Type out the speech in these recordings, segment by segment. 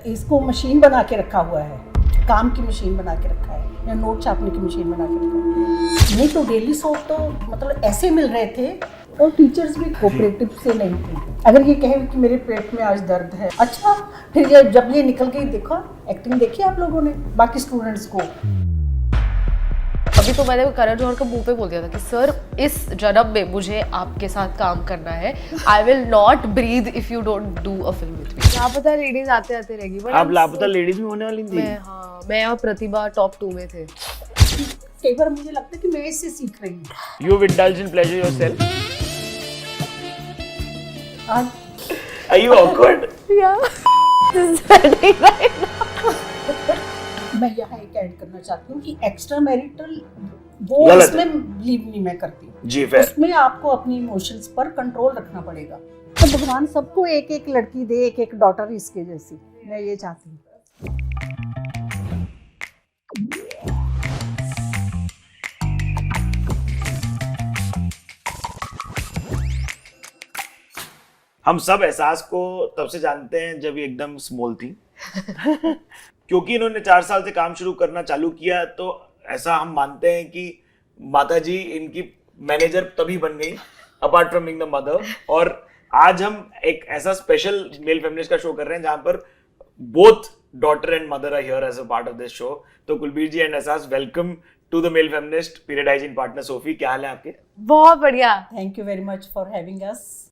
इसको मशीन बना के रखा हुआ है, काम की मशीन बना के रखा है या नोट छापने की मशीन बना के रखा है। नहीं तो डेली सोप तो मतलब ऐसे मिल रहे थे और टीचर्स भी कोऑपरेटिव से नहीं थे। अगर ये कहे कि मेरे पेट में आज दर्द है, अच्छा फिर जब ये निकल गई, देखो एक्टिंग देखी आप लोगों ने बाकी स्टूडेंट्स को। अभी तो मैंने करण जौहर को मुंह पे बोल दिया था कि सर इस जन्म में मुझे आपके साथ काम करना है, I will not breathe if you don't do a film with me. Laapataa ladies आते आते रहेगी, बट आप लापता लेडीज भी होने वाली थी। मैं और प्रतिभा टॉप 2 में थे। कई बार मुझे लगता है कि मैं इससे सीख रही हूँ। You indulge in pleasure yourself? Are you awkward? Yeah. This is very right now. मैं यहाँ एक ऐड करना चाहती हूँ कि एक्स्ट्रा मैरिटल वो इसमें बिलीव नहीं मैं करती। जी fair. उसमें आपको अपनी इमोशंस पर कंट्रोल रखना पड़ेगा। तो भगवान सबको एक एक लड़की दे, एक एक डॉटर इसके जैसी, मैं ये चाहती हूँ। हम सब एहसास को तब से जानते हैं जब ये एकदम स्मॉल थी क्योंकि इन्होंने 4 साल से काम शुरू करना चालू किया, तो ऐसा हम मानते हैं कि माताजी इनकी मैनेजर तभी बन गई apart from being the mother. और आज हम एक ऐसा स्पेशल मेल फेमिनिस्ट का शो कर रहे हैं जहां पर both daughter and mother are here as a part of this show. तो Kulbir ji and Ehsaas, welcome to the male feminist. Period hygiene partner Sofy, क्या हाल है आपके? बहुत बढ़िया, thank you very much for having us.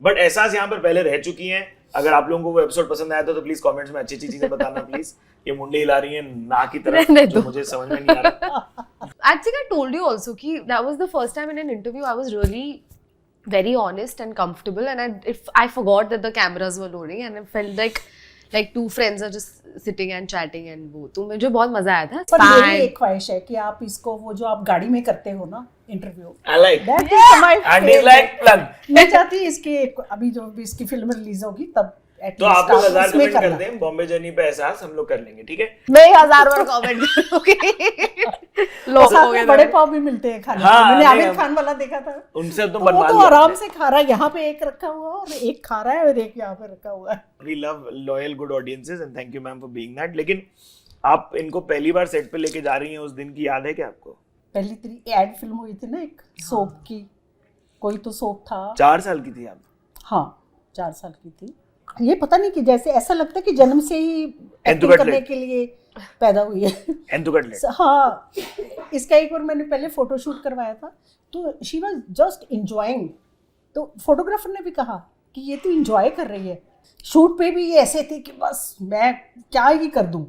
But Ehsaas यहाँ पर पहले रह चुकी हैं। अगर आप लोगों को वो एपिसोड पसंद आया तो प्लीज कमेंट्स में अच्छी अच्छी चीजें बताना प्लीज। ये मुंडे हिला रही हैं ना की तरफ, जो मुझे समझ में नहीं आ रहा। Actually, I told you also कि that was the first time in an interview I was really very honest and comfortable, and I forgot that the cameras were loading and I felt like two friends are just sitting and chatting and वो तो मुझे बहुत मजा आया था। पर मेरी एक ख्वाहिश है कि आप इसको वो जो आप गाड़ी में करते हो ना interview, I like that is my and you like plug। मैं चाहती हूँ इसकी अभी जो भी इसकी फिल्म रिलीज होगी तब तो आप लोग 1000 कमेंट कर दें बॉम्बे जर्नी पे एहसास, हम लोग कर लेंगे, ठीक है? मैं 1000 बार कमेंट करूंगी। लोग हो गए बड़े पाव भी मिलते हैं खाने हाँ, मैंने आमिर खान वाला देखा था, उनसे तो वो तो आराम से खा रहा है, यहाँ पे एक रखा हुआ और एक खा रहा है और एक यहाँ पे रखा हुआ है। We love loyal good audiences and thank you ma'am for being that। लेकिन आप इनको पहली बार सेट पे लेके जा रही हैं, उस दिन की याद है क्या आपको? पहली तेरी एड फिल्म हुई थी ना एक सोप की, कोई तो सोप था। 4 साल की थी आप? हाँ 4 साल की थी। ये पता नहीं कि जैसे ऐसा लगता है कि जन्म से ही एक्टिंग करने के लिए पैदा हुई है। हाँ, इसका एक बार मैंने पहले फोटोशूट करवाया था तो शी वाज जस्ट एंजॉयिंग, तो फोटोग्राफर ने भी कहा कि ये तो एंजॉय कर रही है। शूट पे भी ये ऐसे थे कि बस मैं क्या ही कर दूं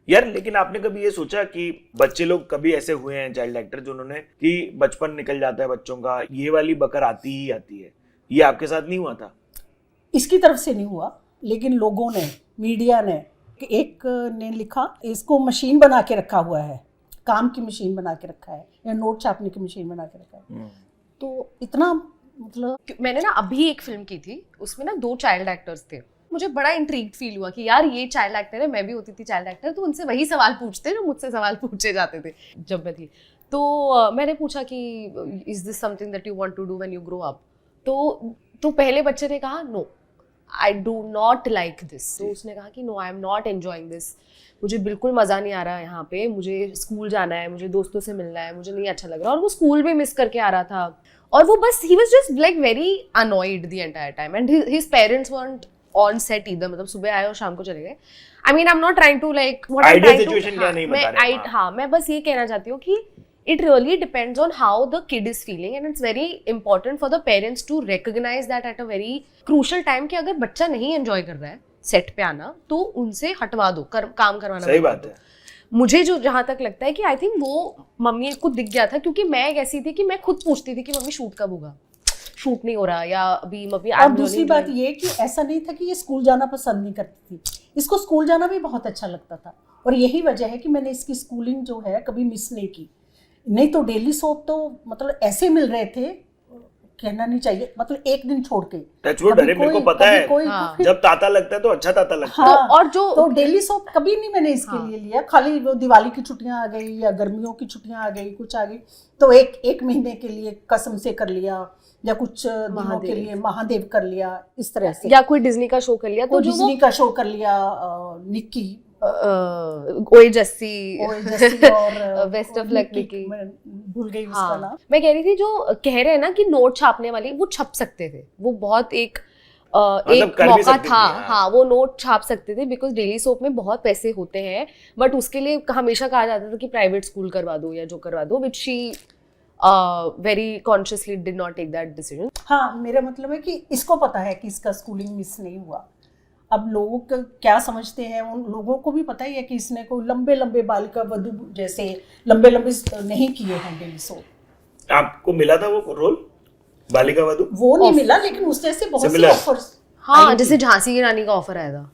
यार। लेकिन आपने कभी ये सोचा कि बच्चे लोग कभी ऐसे हुए हैं चाइल्ड एक्टर जिन्होंने कि बचपन निकल जाता है बच्चों का, ये वाली बकर आती ही आती है, ये आपके साथ नहीं हुआ था? इसकी तरफ से नहीं हुआ, लेकिन लोगों ने, मीडिया ने, एक ने लिखा इसको मशीन बना के रखा हुआ है, काम की मशीन बना के रखा है या नोट छापने की मशीन बना के रखा है। तो इतना मतलब मैंने ना अभी एक फिल्म की थी, उसमें ना 2 चाइल्ड एक्टर्स थे। मुझे बड़ा इंट्रीग्ड फील हुआ कि यार ये चाइल्ड एक्टर है, मैं भी होती थी चाइल्ड एक्टर, तो उनसे वही सवाल पूछते जो मुझसे सवाल पूछे जाते थे जब मैं थी। तो मैंने पूछा कि is this something that you want to do when you grow up? तो पहले बच्चे ने कहा no, I do not like this. तो उसने कहा कि no, I am not enjoying this, मुझे बिल्कुल मज़ा नहीं आ रहा है यहाँ पे, मुझे स्कूल जाना है, मुझे दोस्तों से मिलना है, मुझे नहीं अच्छा लग रहा। और वो स्कूल भी मिस करके आ रहा था और वो बस ही was just like very annoyed the entire time and his parents weren't on set either, मतलब सुबह आए और शाम को चले गए। I mean I am not trying to like what I am trying to, मैं बस ये कहना चाहती हूँ कि it really depends on how the kid is feeling and it's very important for the parents to recognize that at a very crucial time कि अगर बच्चा नहीं enjoy कर रहा है सेट पे आना तो उनसे हटवा दो, काम करवाना। सही बात है। मुझे जो जहाँ तक लगता है कि आई थिंक वो मम्मी को दिख गया था, क्योंकि मैं एक ऐसी थी कि मैं खुद पूछती थी कि मम्मी शूट कब होगा, शूट नहीं हो रहा, या अभी मम्मी। और दूसरी बात ये कि ऐसा नहीं था कि ये स्कूल जाना पसंद नहीं करती थी, इसको स्कूल जाना भी बहुत अच्छा लगता था और यही वजह है कि मैंने इसकी स्कूलिंग जो है कभी मिस नहीं की। नहीं तो डेली सोप तो मतलब ऐसे मिल रहे थे, कहना नहीं चाहिए, मतलब एक दिन छोड़ के। अरे मेरे को पता है, हाँ। जब ताता लगता है तो अच्छा ताता लगता है। हाँ, और तो डेली सोप कभी नहीं मैंने इसके लिए लिया, खाली वो दिवाली की छुट्टियां आ गई या गर्मियों की छुट्टियां आ गई, कुछ आ गई तो एक महीने के लिए कसम से कर लिया या कुछ दिनों के लिए महादेव कर लिया, इस तरह से, या कोई डिज्नी का शो कर लिया, तो डिज्नी का शो कर लिया, निक्की, ओएजस्सी और बेस्ट ऑफ लक निक्की, भूल गई उसका नाम। मैं कह रही थी जो कह रहे हैं ना कि नोट छापने वाली, वो छप सकते थे, वो बहुत एक मौका था। हाँ, वो नोट छाप सकते थे, बिकॉज डेली सोप में बहुत पैसे होते हैं, बट उसके लिए हमेशा कहा जाता था कि प्राइवेट स्कूल करवा दो या जो करवा दो, which she very consciously did not take that decision. हाँ, मेरा मतलब है कि इसको पता है कि इसका स्कूलिंग मिस नहीं हुआ। अब लोगों का क्या समझते हैं, उन लोगों को भी पता ही है कि इसने कोई लंबे लंबे बालिका वधू जैसे लंबे नहीं किए हैं डेली सोप। आपको मिला था वो रोल बालिका वधू? वो नहीं मिला, लेकिन उस जैसे बहुत से ऑफर्स। हाँ, जैसे झांसी की रानी का ऑफर आया था,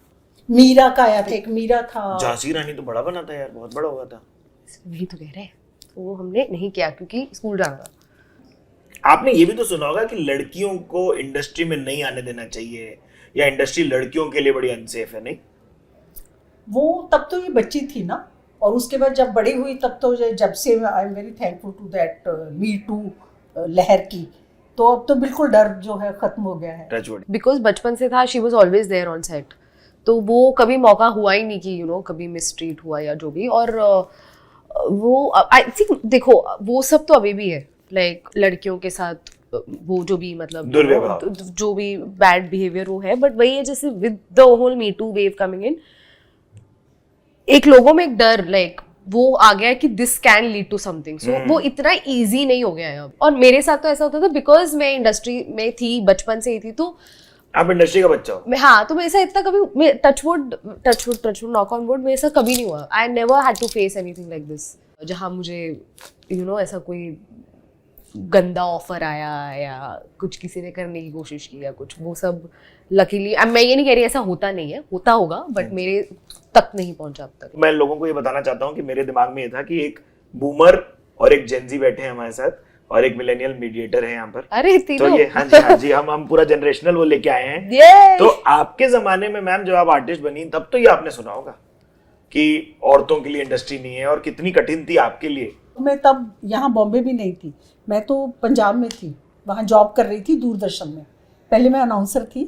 मीरा का आया था, एक मीरा था। झांसी रानी तो बड़ा बना था यार, बहुत बड़ा हुआ था। वही तो कह रहे हैं, वो हमने नहीं किया क्योंकि स्कूल जाना था। आपने ये भी तो सुना होगा कि लड़कियों को इंडस्ट्री में नहीं आने देना चाहिए, या इंडस्ट्री लड़कियों के लिए बड़ी अनसेफ है, नहीं? वो तब तो ये बच्ची थी ना, और उसके बाद जब बड़ी हुई तब तो जब से I am very thankful to that me too लहर की, तो अब तो बिल्कुल डर जो है खत्म हो गया है। बिकॉज बचपन से था, she was always there on set, तो वो कभी मौका हुआ ही नहीं कि कभी मिसट्रीट हुआ या जो भी। और वो आई थिंक देखो, वो सब तो अभी भी है, लाइक लड़कियों के साथ वो जो भी मतलब जो भी बैड बिहेवियर वो है, बट वही है जैसे with the whole me too wave coming in, एक लोगों में एक डर लाइक वो आ गया है कि this can lead to something, so वो इतना इजी नहीं हो गया है अब। और मेरे साथ तो ऐसा होता था बिकॉज मैं इंडस्ट्री में थी, बचपन से ही थी, तो आप इंडस्ट्री का बच्चा हो। हाँ, तो मेरे साथ इतना कभी टचवुड नॉक ऑन वुड मेरे साथ कभी नहीं हुआ। I never had to face anything like this जहाँ मुझे ऐसा कोई गंदा ऑफर आया या कुछ किसी ने करने की कोशिश की या कुछ, वो सब लकीली, मैं ये नहीं कह रही ऐसा होता नहीं है, होता होगा, बट मेरे तक नहीं पहुंचा अब तक। मैं लोगों को ये बताना चाहता हूँ कि मेरे दिमाग में ये था कि एक बूमर और एक जेनजी बैठे हैं हमारे साथ, और एक मिलेनियल मीडिएटर है यहाँ पर। अरे तो ये हाँ जी हम पूरा जनरेशनल वो लेके आए हैं। तो आपके जमाने में मैम जब आप आर्टिस्ट बनी तब तो ये आपने सुना होगा कि औरतों के लिए इंडस्ट्री नहीं है, और कितनी कठिन थी आपके लिए। मैं तब यहाँ बॉम्बे भी नहीं थी, मैं तो पंजाब में थी, वहाँ जॉब कर रही थी दूरदर्शन में। पहले मैं अनाउंसर थी,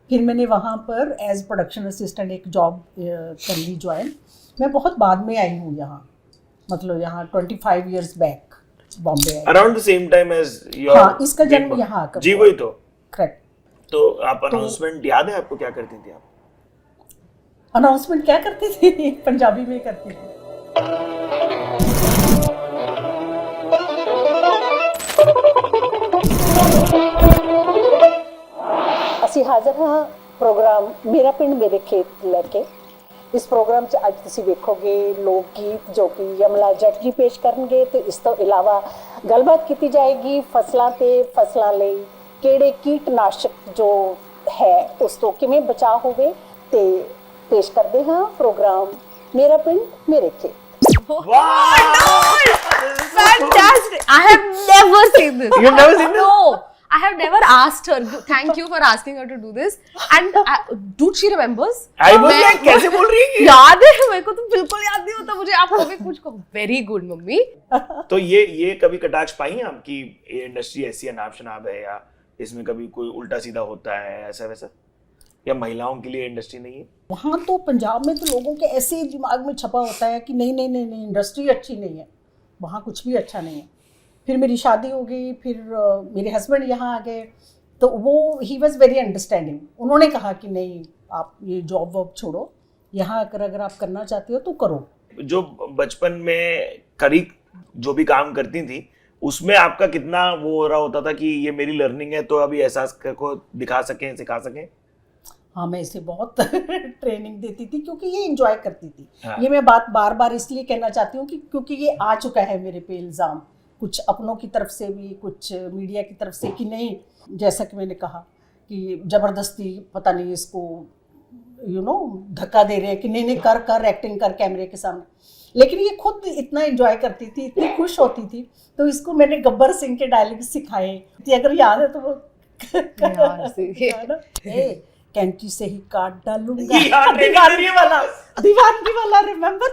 फिर मैंने वहाँ पर एज प्रोडक्शन असिस्टेंट एक जॉब कर ली ज्वाइन। मैं बहुत बाद में आई हूँ यहाँ, मतलब यहाँ 25 years बैक बॉम्बे आई। Around the same time as your. हाँ, इसका जन्म यहाँ का। जी वही तो। करेक्ट। तो आप अनाउंसमेंट याद है आपको, क्या करती थी आप? अनाउंसमेंट क्या करती थी? पंजाबी में करती थी। ਅਸੀਂ ਹਾਜ਼ਰ ਹਾਂ ਪ੍ਰੋਗਰਾਮ ਮੇਰਾ ਪਿੰਡ ਮੇਰੇ ਖੇਤ ਲੈ ਕੇ। ਇਸ ਪ੍ਰੋਗਰਾਮ 'ਚ ਅੱਜ ਤੁਸੀਂ ਵੇਖੋਗੇ ਲੋਕ ਗੀਤ ਜੋ ਕਿ ਯਮਲਾ ਜੱਟ ਜੀ ਪੇਸ਼ ਕਰਨਗੇ, ਤੇ ਇਸ ਤੋਂ ਇਲਾਵਾ ਗੱਲਬਾਤ ਕੀਤੀ ਜਾਏਗੀ ਫਸਲਾਂ ਤੇ ਫਸਲਾਂ ਲਈ ਕਿਹੜੇ ਕੀਟਨਾਸ਼ਕ ਜੋ ਹੈ ਉਸ ਤੋਂ ਕਿਵੇਂ ਬਚਾਅ ਹੋਵੇ, ਤੇ ਪੇਸ਼ ਕਰਦੇ ਹਾਂ ਪ੍ਰੋਗਰਾਮ ਮੇਰਾ ਪਿੰਡ ਮੇਰੇ ਖੇਤ। Fantastic! I have never seen this. You've never seen this? No, I have never asked her. Thank you for asking her to do this. And dude, she remembers. I was like, कैसे बोल रही है? याद है मेरे को, तो बिल्कुल याद नहीं होता मुझे। आप कभी कुछ कहो, वेरी गुड मम्मी। तो ये कभी कटाक्ष पाई हैं आपकी, ये इंडस्ट्री ऐसी है नाम शनाब है, या इसमें कभी कोई उल्टा सीधा होता है ऐसा वैसा, या महिलाओं के लिए इंडस्ट्री नहीं है? वहाँ तो पंजाब में तो लोगों के ऐसे दिमाग में छपा होता है कि नहीं नहीं नहीं नहीं इंडस्ट्री अच्छी नहीं है, वहाँ कुछ भी अच्छा नहीं है। फिर मेरी शादी हो गई, फिर मेरे हस्बैंड यहाँ आ गए, तो वो ही वॉज वेरी अंडरस्टैंडिंग। उन्होंने कहा कि नहीं आप ये जॉब वॉब छोड़ो, यहाँ आकर अगर आप करना चाहते हो तो करो। जो बचपन में करी जो भी काम करती थी उसमें आपका कितना वो हो रहा होता था कि ये मेरी लर्निंग है, तो अभी एहसास को दिखा सकें, सिखा सकें? हाँ, मैं इसे बहुत ट्रेनिंग देती थी क्योंकि ये एंजॉय करती थी। हाँ। ये मैं बात बार बार इसलिए कहना चाहती हूँ कि क्योंकि ये आ चुका है मेरे पे इल्ज़ाम, कुछ अपनों की तरफ से भी, कुछ मीडिया की तरफ से, कि नहीं, जैसा कि मैंने कहा कि ज़बरदस्ती पता नहीं इसको धक्का दे रहे हैं कि नहीं नहीं कर एक्टिंग कर कैमरे के सामने। लेकिन ये खुद इतना एंजॉय करती थी, इतनी खुश होती थी, तो इसको मैंने गब्बर सिंह के डायलॉग सिखाए, अगर याद है तो वो कैंची से ही काट डालूंगा, दीवानी वाला रिमेम्बर?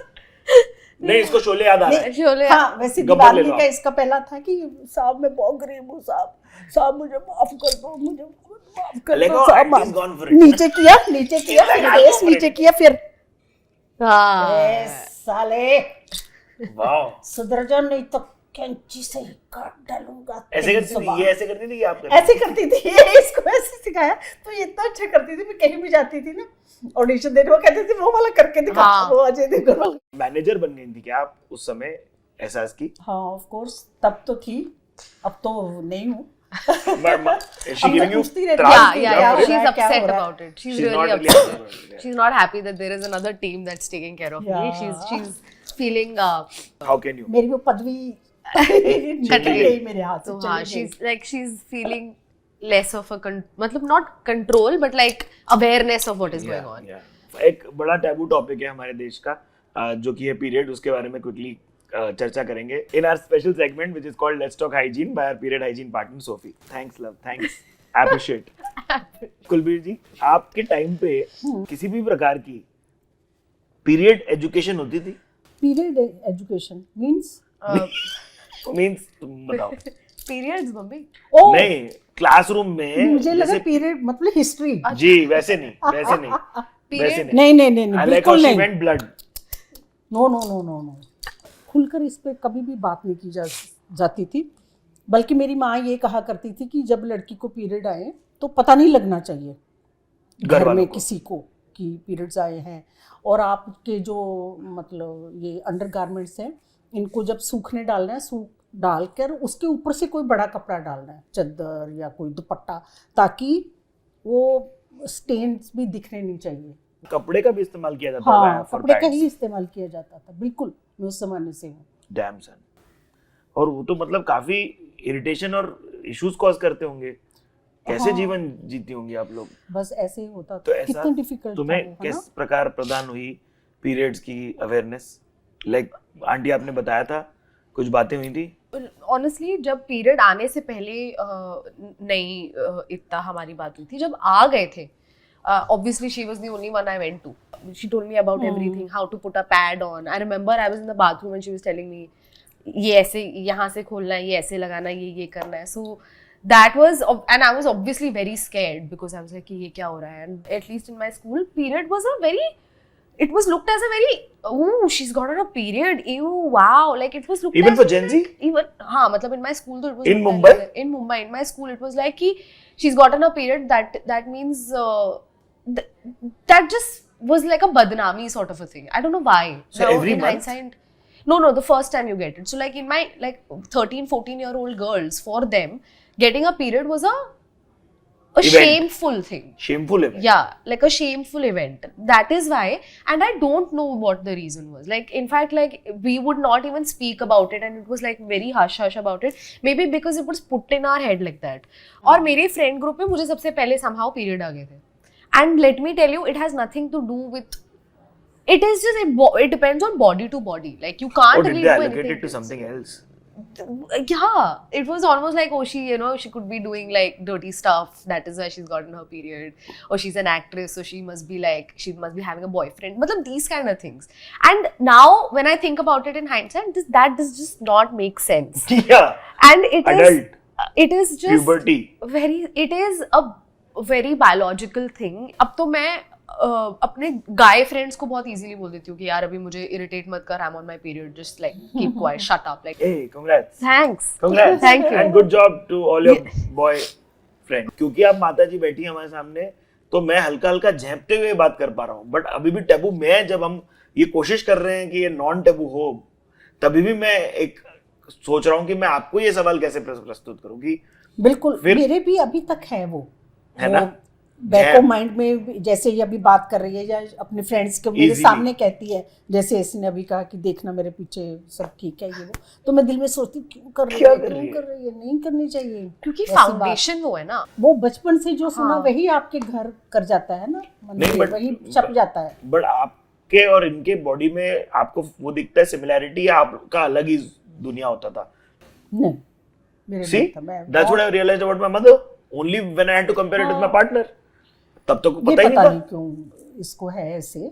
नहीं, इसको शोले याद आ रहा है। शोले हाँ, वैसे गब्बर ले दिवाली लो का आप। इसका पहला था कि साहब मैं बहुत गरीब हूँ, साहब मुझे माफ कर दो, मुझे माफ कर लेकिन दो वो साहब। artist gone for it. नीचे किया फिर I'll बेस go for नीचे it. किया फिर हाँ ए साले वाओ, सुधर जाओ नहीं तो कैंची से ही काट डालूंगा ऐसे तेरी करती थी, जुबान। ये ऐसे करती थी कि आप करती ऐसे करती थी ये, इसको ऐसे सिखाया तो ये इतना अच्छा करती थी। मैं कहीं भी जाती थी ना ऑडिशन देने, वो कहती थी वो वाला करके दिखा, हाँ। वो अजय देवगन वाला। मैनेजर बन गई थी क्या आप उस समय एहसास की? हाँ ऑफ कोर्स, तब तो थी, अब तो नहीं हूँ। Is she अब मैं giving you पूछती रहती त्रास? हूँ, yeah, क्या yeah, हो she's रहा है, क्या हो upset रहा है? about it. She's She's really not really upset. happy about it, She's not happy that there is another team that's taking care of me. Yeah. She's feeling How can you? मेरी वो पदवी निकल गई मेरे हाथ से, so चली गई। she's feeling less of a मतलब not control but like awareness of what is going on. Yeah. एक बड़ा टैबू टॉपिक है हमारे देश का, जो कि है पीरियड, उसके बारे में क्विकली चर्चा करेंगे in our special segment which is called let's talk hygiene by our period hygiene partner Sofy. Thanks love, thanks, appreciate. Kulbir ji, आपके टाइम पे किसी भी प्रकार की पीरियड एजुकेशन होती थी? पीरियड एजुकेशन मींस मींस तुम बताओ। Periods mummy. ओ नहीं, क्लासरूम में मुझे लगा जैसे पीरियड मतलब हिस्ट्री। जी, वैसे नहीं, वैसे नहीं, वैसे Period- नहीं। नहीं बिल्कुल नहीं। ब्लड। नो खुलकर इस पे कभी भी बात नहीं की जाती थी। बल्कि मेरी माँ ये कहा करती थी कि जब लड़की को पीरियड आए तो पता नहीं लगना चाहिए घर वालों में को। किसी को कि पीरियड्स आए हैं। और आपके जो मतलब ये अंडरगारमेंट्स हैं, इनको जब सूखने डालना है, सूख डालकर उसके ऊपर से कोई बड़ा कपड़ा डालना है, चादर या कोई दुपट्टा, ताकि वो स्टेन्स भी दिखने नहीं चाहिए। कपड़े का भी इस्तेमाल किया जाता हाँ, है for कपड़े का pants. ही इस्तेमाल किया जाता था, बिल्कुल। मैं उस जमाने से हूँ। डैम सन। और वो तो मतलब काफी इरिटेशन और इश्यूज कॉज करते होंगे। कैसे हाँ। जीवन जीती होंगी आप लोग? बस ऐसे ही होता तो था। ऐसा कितना डिफिकल्ट था तुम्हें वो, है किस ना? प्रकार प्रदान हुई पीरियड्स की अवेयरनेस? लाइक आंटी आपने बताया था कुछ बातें हुई थी? ऑनेस्टली जब पीरियड आने से पहले नहीं इतना हमारी बात हुई थी। जब आ गए थे, obviously she was the only one I went to. She told me about everything, how to put a pad on. I remember I was in the bathroom and she was telling me ये ऐसे यहाँ से खोलना है, ये ऐसे लगाना है, ये करना है. So that was, and I was obviously very scared because I was like कि ये क्या हो रहा है. And at least in my school, period was a very, it was looked as a very, oh she's got on a period, ew, wow, like it was looked Even as for Gen Z? even हाँ मतलब in my school तो it was In looked Mumbai? like, in Mumbai in my school it was like कि she's gotten a period, that means that just was like a badnami sort of a thing. I don't know why. So Now, every in month? hindsight, no, the first time you get it. So like in my like 13-14-year-old girls, for them getting a period was a Event. shameful thing. Shameful event. Yeah, like a shameful event. That is why, and I don't know what the reason was. Like, in fact, like we would not even speak about it, and it was like very hush hush about it. Maybe because it was put in our head like that. और मेरे friend group में मुझे सबसे पहले somehow period आ गए थे. And let me tell you, it has nothing to do with. It is just it depends on body to body. Like you can't Or did really they do allocate anything. it to something else? Yeah, it was almost like, oh, she could be doing like dirty stuff. That is why she's gotten her period. Or she's an actress, so she must be having a boyfriend. Matlab, these kind of things. And now, when I think about it in hindsight, that does just not make sense. Yeah. And it is just Puberty. it is a very biological thing. अब तो मैं अपने guy friends को बहुत easily बोल देती हूँ कि यार अभी मुझे इरिटेट मत कर, I am on my period, just like keep quiet, shut up, like Hey, congrats. Thanks Congrats. Thank you. And good job to all your boy friend. क्योंकि आप माता जी बैठी हैं हमारे सामने, तो मैं हल्का हल्का झेपते हुए बात कर पा रहा हूँ. बट अभी भी टैबू में, जब हम ये कोशिश कर रहे हैं कि ये नॉन टैबू हो, तभी भी मैं एक सोच रहा हूँ कि मैं आपको ये सवाल कैसे प्रस्तुत करूँ कि बिल्कुल मेरे भी अभी तक है वो, है ना, बैक ऑफ माइंड में. जैसे ये अभी बात कर रही है या अपने फ्रेंड्स को मेरे सामने कहती है, जैसे इसने अभी कहा कि देखना मेरे पीछे सब ठीक है ये वो, तो मैं दिल में सोचती क्यों कर रही है, नहीं करनी चाहिए. क्योंकि फाउंडेशन वो है ना, वो बचपन से जो सुना हाँ. वही आपके घर कर जाता है ना, नहीं, but- वही छप जाता है. बट आपके और इनके बॉडी में आपको वो दिखता है सिमिलैरिटी, या आपका अलग ही दुनिया होता था? नहीं, मेरे See, नहीं था. मैं that's what I realized about my mother. Only when I had to compare it with my partner. तब तो ये पता ही पता नहीं नहीं था. क्यों इसको है ऐसे.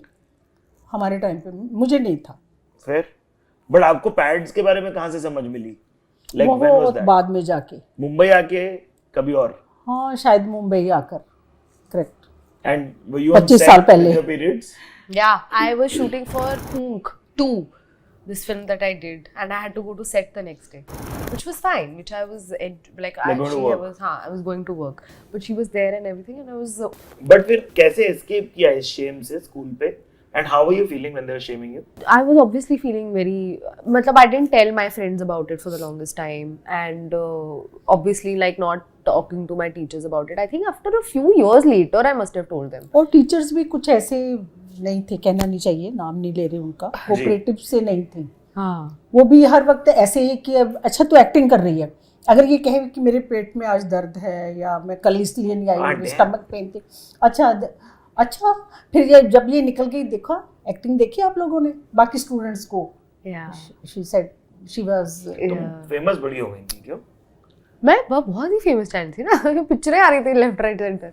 हमारे टाइम पे मुझे नहीं था. फिर बट आपको पैड्स के बारे में कहाँ से समझ मिली? Like when was बहुत that? बाद में जाके, मुंबई आके कभी और? हाँ शायद मुंबई आकर, correct. And were you on 25 set साल with पहले। your periods? Yeah, I was shooting for Poonk 2, this film that I did, and I had to go to set the next day, which was fine. Which I was like Like going to actually work. I was going to work, but she was there and everything, and I was But फिर कैसे escape किया इस shame से school पे? And how were you feeling when they were shaming you? I was obviously feeling very. Matlab, I didn't tell my friends about it for the longest time, and obviously like not talking to my teachers about it. I think after a few years later, I must have told them. और teachers भी कुछ ऐसे नहीं थे, कहना नहीं चाहिए, नाम नहीं ले रहे उनका, कोऑपरेटिव से नहीं थे। हाँ, वो भी हर वक्त ऐसे ही कि अब अच्छा तू एक्टिंग कर रही है, अगर ये कहे कि मेरे पेट में आज दर्द है या मैं कल इसलिए नहीं आई, मेरे स्टमक पेन थी, अच्छा फिर ये जब ये निकल गई, देखो एक्टिंग देखी आप लोगों ने बाकी स्टूडेंट्स को, yeah. She said she was famous बड़ी हो गई थी क्यों? मैं बहुत ही फेमस चैनल थी ना, पिक्चरें आ रही थी लेफ्ट राइट सेंटर।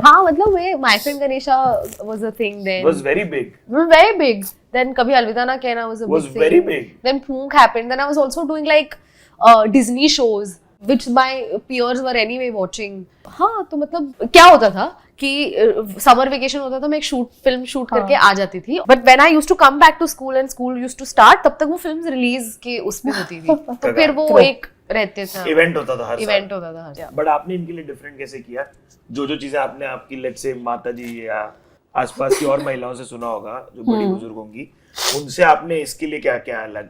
हाँ मतलब मैं my friend Ganesha was a thing then, Was very big. very big. Then kabhi alvida na kehna was a Was big thing. very big. Then Poonk happened. Then I was also doing like Disney shows which my peers were anyway watching. हाँ तो मतलब क्या होता था कि summer vacation होता था, मैं एक फिल्म शूट करके आ जाती थी, but when I used to come back to school and school used to start, तब तक वो फिल्म्स रिलीज के उसमें होती थी, तो फिर वो एक रहते थे, इवेंट होता था हर इवेंट होता था हर। बट आपने इनके लिए डिफरेंट कैसे किया? जो चीजें आपने आपकी लेट्स से माता जी या आसपास की और महिलाओं से सुना होगा जो बड़ी बुजुर्ग होंगी, उनसे आपने इसके लिए क्या क्या अलग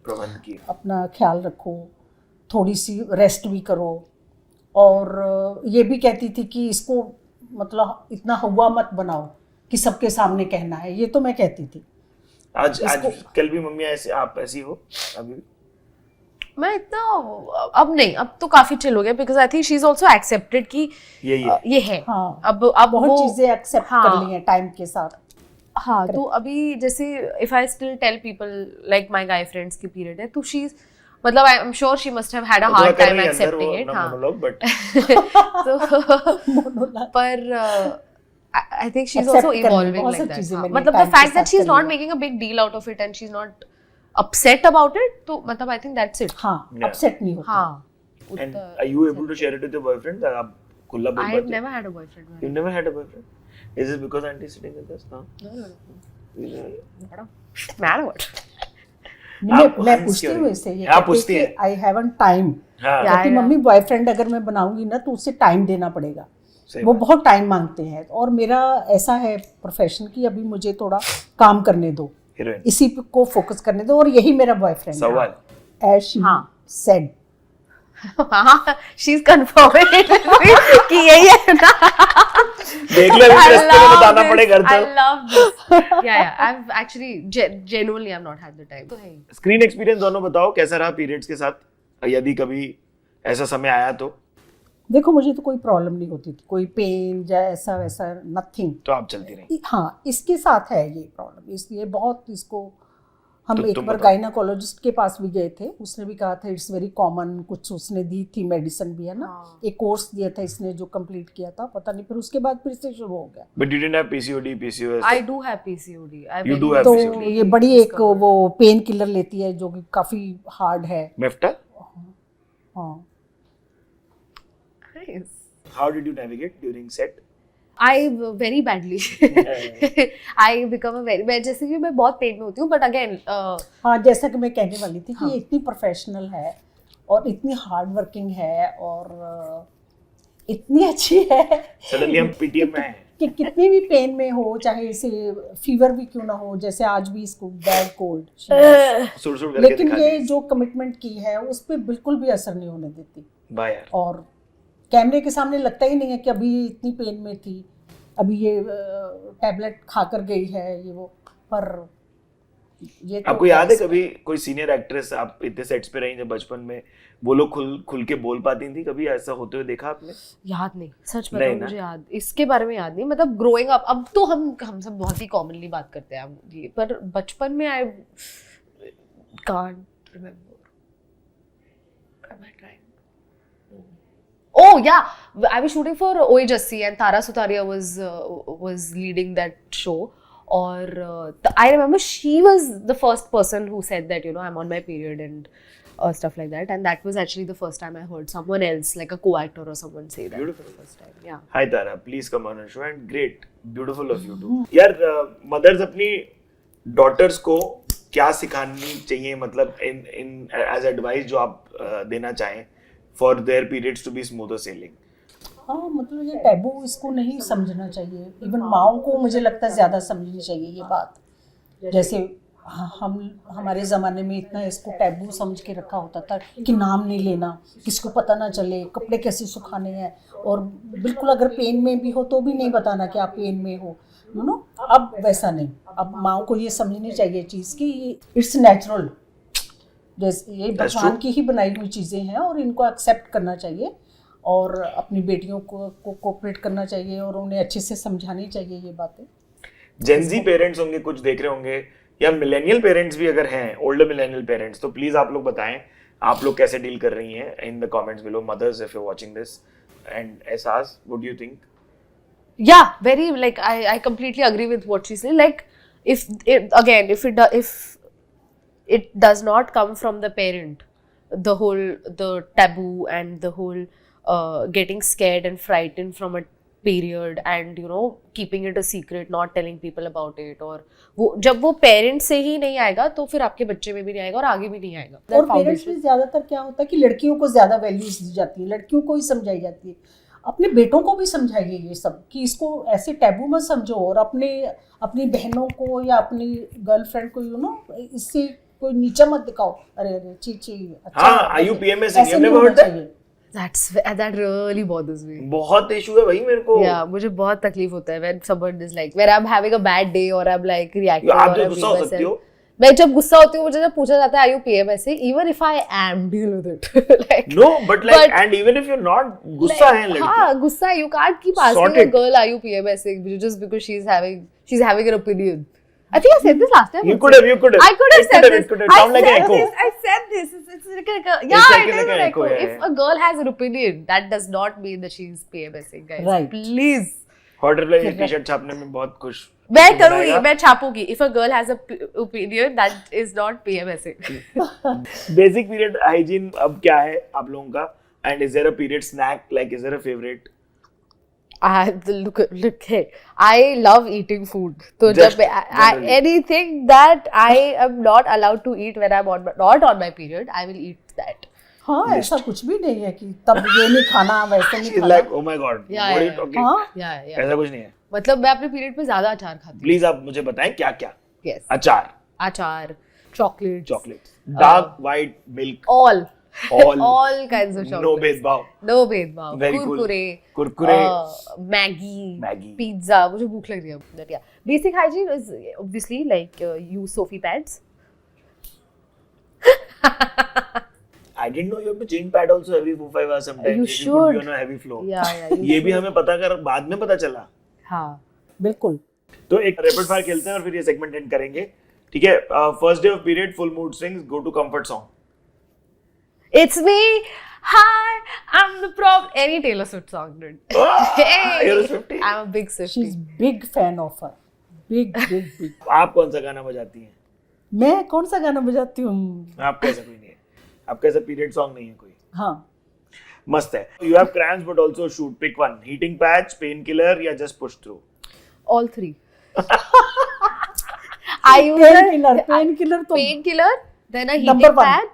प्रबंध किए? अपना ख्याल रखो, थोड़ी सी रेस्ट भी करो, और ये भी कहती थी कि इसको मतलब इतना हुआ मत बनाओ कि सबके सामने कहना है, ये तो मैं कहती थी। आज कल भी मम्मी ऐसे, आप ऐसी हो अभी भी? मैं इतना अब नहीं, अब तो काफी चिल हो गया, because I think she is also accepted कि ये है। हाँ, अब बहुत चीजें एक्सेप्ट कर ली हैं टाइम के साथ। हाँ तो अभी जैसे if I still tell people like my guy friends की पीरियड है, तो शी इज मतलब I am sure she must have had a hard time accepting it. हाँ पर I think she's also evolving like that. मतलब the fact that she's not making a big deal out of it and she's not upset about it, तो मतलब I think that's it. हाँ, upset नहीं होता। हाँ. And are you able to share it with your boyfriend? आप खुला बोल पाते? I've never had a boyfriend. You've never had a boyfriend? Is it because auntie is sitting with us now? No. Mad what? मैं पूछती हूँ इससे, ये पूछती है I haven't time। कहती मम्मी बॉयफ्रेंड अगर मैं बनाऊंगी ना तो उससे टाइम देना पड़ेगा, वो बहुत टाइम मांगते हैं, और मेरा ऐसा है प्रोफेशन कि अभी मुझे थोड़ा काम करने दो, इसी को फोकस करने दो, और यही मेरा बॉयफ्रेंड है। सवाल as she said। she's confirming कि यही है ना। देख ले रास्ते में बताना पड़ेगा घर I love this। yeah I've actually genuinely I've not had the time। तो है स्क्रीन एक्सपीरियंस दोनों बताओ, कैसा रहा पीरियड्स के साथ, यदि कभी ऐसा समय आया तो? देखो मुझे तो कोई प्रॉब्लम नहीं होती थी, कोई पेन या ऐसा वैसा नथिंग, तो आप चलती रही। हाँ, इसके साथ है ये प्रॉब्लम, इसलिए बहुत इसको हम एक बार गायनाकोलॉजिस्ट के पास भी गए थे, उसने भी कहा था इट्स वेरी कॉमन, कुछ उसने दी थी मेडिसिन भी है ना, एक कोर्स दिया था इसने जो कंप्लीट किया था, पता नहीं फिर उसके बाद फिर से शुरू हो गया। But you didn't have PCOD, PCOS? I do have PCOD। You do have तो PCOD? ये बड़ी एक वो पेन किलर लेती है जो कि काफी हार्ड है। मेफ्टा? हाँ। How did you navigate during set? I very badly। I become a very, मैं जैसे कि मैं बहुत पेन में होती हूँ, but again हाँ, जैसा कि मैं कहने वाली थी कि इतनी प्रोफेशनल है और इतनी हार्ड वर्किंग है और इतनी अच्छी है। Suddenly हम पीटीएम में हैं कि कितनी भी पेन में हो, चाहे इसे फीवर भी क्यों ना हो, जैसे आज भी इसको बैड कोल्ड, सुड़-सुड़ करके लेकिन ये जो कमिटमेंट की है उस पर बिल्कुल भी असर नहीं होने देती। वाह यार। और कैमरे के सामने लगता ही नहीं है कि अभी इतनी पेन में थी, अभी ये टैबलेट खाकर गई है, ये वो। पर ये तो आपको याद है कभी कोई सीनियर एक्ट्रेस, आप इतने सेट्स पे रही जब बचपन में, वो लोग खुल के बोल पाती थी, कभी ऐसा होते हुए देखा आपने? याद नहीं, सच बताऊं मुझे याद इसके बारे में याद नहीं, मतलब ग्रोइंग अप, अब तो हम सब बहुत ही कॉमनली बात करते हैं ये, पर बचपन में I can't remember. Oh yeah, I was shooting for OA Jassi and Tara Sutaria was leading that show, और I remember she was the first person who said that, you know, I'm on my period and stuff like that. And that was actually the first time I heard someone else, like a co-actor or someone, say that Beautiful. for the first time. Yeah. Hi Tara, please come on a show and great, beautiful of you too. यार mothers अपनी daughters को क्या सिखानी चाहिए, मतलब in as advice जो आप देना चाहें for their periods to be smoother sailing? हाँ, मतलब ये टैबू इसको नहीं समझना चाहिए. इवन माओं को मुझे लगता है ज़्यादा समझनी चाहिए ये बात. जैसे हम हमारे ज़माने में इतना इसको टैबू समझ के रखा होता था कि नाम नहीं लेना, किसको पता ना चले, कपड़े कैसे सुखाने हैं, और बिल्कुल अगर पेन में भी हो तो भी नहीं बताना कि आप पेन में हो, यू नो. अब वैसा नहीं. अब माओं को ये समझनी चाहिए चीज़ कि इट्स नेचुरल, जैसे ये भगवान की ही बनाई हुई चीज़ें हैं और इनको एक्सेप्ट करना चाहिए और अपनी बेटियों को कोऑपरेट करना चाहिए और उन्हें अच्छे से समझानी चाहिए ये बातें. जेनजी पेरेंट्स होंगे, कुछ देख रहे होंगे, या मिलेनियल पेरेंट्स भी अगर हैं, ओल्डर मिलेनियल पेरेंट्स, तो प्लीज आप लोग बताएं आप लोग कैसे डील कर रही हैं in the comments below. Mothers, if you are watching this, and एहसास, what do you think? Yeah, very, like I completely agree with what she said. Like if it does not come from the parent, the taboo and the whole getting scared and frightened from a period and, you know, keeping it a secret, not telling people about it, और वो जब वो parent से ही नहीं आएगा तो फिर आपके बच्चे में भी नहीं आएगा और आगे भी नहीं आएगा. और पेरेंट्स में ज़्यादातर क्या होता है कि लड़कियों को ज़्यादा वैल्यूज दी जाती है, लड़कियों को ही समझाई जाती है. अपने बेटों को भी समझाइए ये सब कि इसको ऐसे टैबू मत समझो, और अपनी बहनों को या अपनी गर्लफ्रेंड को, यू नो, इससे कोई नीचा मत दिखाओ. अरे चीची अच्छा. हाँ, IUPMS you never heard that? That really bothers me. बहुत इशू है भाई मेरे को. Yeah, मुझे बहुत तकलीफ होता है when someone is like, when I'm having a bad day or I'm like reacting आप or जो I'm गुस्सा हो being सकती हो. myself. मैं जब गुस्सा होती हूँ मुझे जब पूछा जाता है IUPMS से, even if I am, deal with it. Like, No, but and even if you're not, गुस्सा है लड़की. हाँ, गुस्सा. You can't keep asking a girl IUPMS just because she's having an opinion. I think I said this last time. You could have. I could have said this. It could have sound like an echo. I said this. It's like a, It's yeah, like it is an echo. yeah, If a girl has an opinion, that does not mean that she's PMSing, guys. Right. Please. Hot reply ये T-shirt छापने में बहुत खुश. मैं करूँगी, मैं छापूंगी. If a girl has a opinion, that is not PMSing. Basic period hygiene अब क्या है आप लोगों का, and is there a period snack, like is there a favourite? Look, hey, I love eating food. So Just जब anything that I am not allowed to eat when I'm not on my period, I will eat that. हाँ, ऐसा कुछ भी नहीं है कि तब ये नहीं खाना वैसे नहीं खाना. Like, oh my God, Yeah, what are you yeah, talking? हाँ, Yeah. ऐसा कुछ नहीं है. मतलब मैं अपने पीरियड पे ज्यादा अचार खाती हूँ. प्लीज आप मुझे बताएं क्या क्या. Yes. अचार, अचार, chocolate, dark white milk, all all kinds of chocolates. no भेदभाव. No भेदभाव. Very cool. Kurkure, Kurkure, Maggi, pizza. मुझे भूख लग रही है. But yeah, basic hygiene is obviously like use Sophie pads. I didn't know you have to change pad also every 4-5 hours sometimes. You If should. could be on a heavy flow. Yeah. ये भी हमें पता कर बाद में पता चला. हाँ. बिल्कुल. तो एक रैपिड फायर खेलते हैं और फिर ये सेगमेंट एंड करेंगे, ठीक है? First day of period, full mood swings, go to comfort song. It's me. Hi, I'm the problem. Any Taylor Swift song, dude. Hey, You're a Swiftie. I'm a big Swiftie. She's big fan of her. Big. आप कौन सा गाना बजाती हैं? मैं कौन सा गाना बजाती हूँ? आपका ऐसा कोई नहीं है. आपका ऐसा पीरियड सॉन्ग नहीं है कोई? हाँ. मस्त है. You have cramps but also shoot. Pick one. Heating patch, painkiller या just push through? All three. I use Painkiller तो painkiller, then a Number heating one. patch,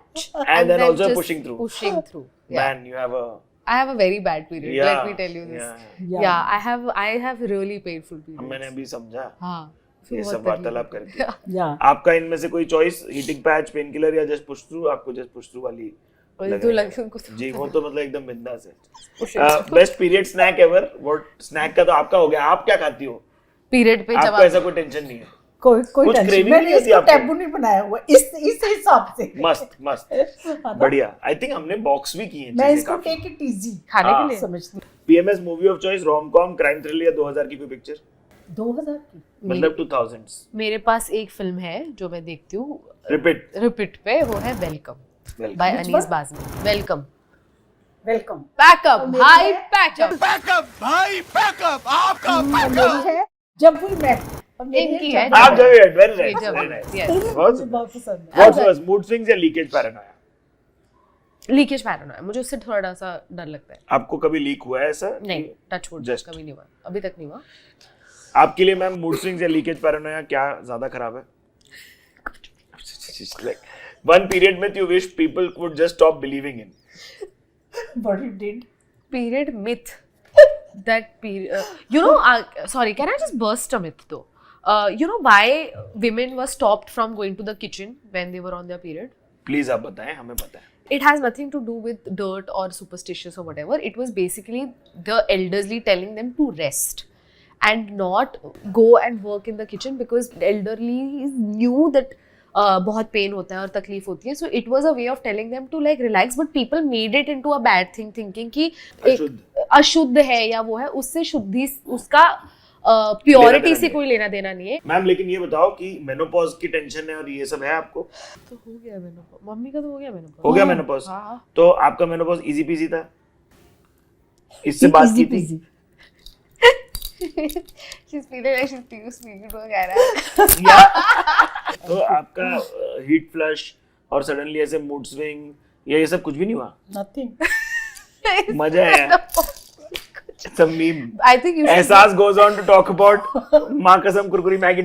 And then also just pushing through. Pushing through. Yeah. Man, you have a I have a very bad period. yeah, Let me tell you this. yeah. Yeah, I have really painful periods. मैंने अभी समझा हाँ. ये सब वार्तालाप करके. Yeah. आपका इनमें से कोई चॉइस, हीटिंग पैच, पेनकिलर या जस्ट पुश थ्रू? आपको जस्ट पुश थ्रू वाली तो लगे उनको जी. वो तो मतलब एकदम बिंदास है. Best period snack ever. What snack का तो आपका हो गया. आप क्या खाती हो पीरियड पे? जब आपको ऐसा कोई टेंशन नहीं है? कोई कुछ टेंशन craving मैंने नहीं होती इसको आपको? टैबू नहीं बनाया हुआ इस हिसाब से. मस्त बढ़िया. आई थिंक हमने बॉक्स भी किए हैं मैं चीजें इसको काफी. टेक इट इजी खाने के लिए समझती हूँ. PMS movie of choice, rom-com, crime thriller या 2000 की कोई पिक्चर? 2000 की मतलब 2000s. मेरे पास एक फिल्म है जो मैं देखती हूँ रिपीट पे, वो है Welcome by Anees Bazmee. Welcome pack up भाई, पैकअप बैकअप भाई, बैकअप आपका मेरी है जब भी मैं इनकी है आप जो very nice very Yes. Nice बहुत पसंद है। व्हाट्स वर्स मूड स्विंग्स या लीकेज पैरानोया? लीकेज पैरानोया, मुझे उससे थोड़ा सा डर लगता है। आपको कभी लीक हुआ है ऐसा? नहीं, टच वुड, Just. कभी नहीं हुआ, अभी तक नहीं हुआ। आपके लिए मैम मूड स्विंग्स या लीकेज पैरानोया क्या ज्यादा खराब है? Like one period myth you wish people would just stop believing in. What you did? Period myth. That period, sorry, can I just burst a myth though? You know why women were stopped from going to the kitchen when they were on their period? Please आप बताएं, हमें पता है. It has nothing to do with dirt or superstitious or whatever. It was basically the elderly telling them to rest and not go and work in the kitchen because the elderly knew that बहुत pen होता है और तकलीफ होती है. So it was a way of telling them to like relax, but people made it into a bad thing, thinking कि एक अशुद्ध है या वो है, उससे शुद्धि उसका प्योरिटी से कोई लेना देना नहीं है. मैम लेकिन ये बताओ कि मेनोपॉज की टेंशन है और ये सब है आपको? तो हो गया मेनोपॉज, मम्मी का तो हो गया मेनोपॉज. हो गया मेनोपॉज? हाँ. तो आपका मेनोपॉज इजी पीजी था? इससे बात की थी? She's feeling like she's speaking to a guy. तो आपका हीट फ्लश और सडनली ऐसे मूड स्विंग ये सब कुछ भी नहीं हुआ? Nothing. मजा है. It's a meme. I think you should. एहसास goes on to talk about माँ कसम कुरकुरी मैगी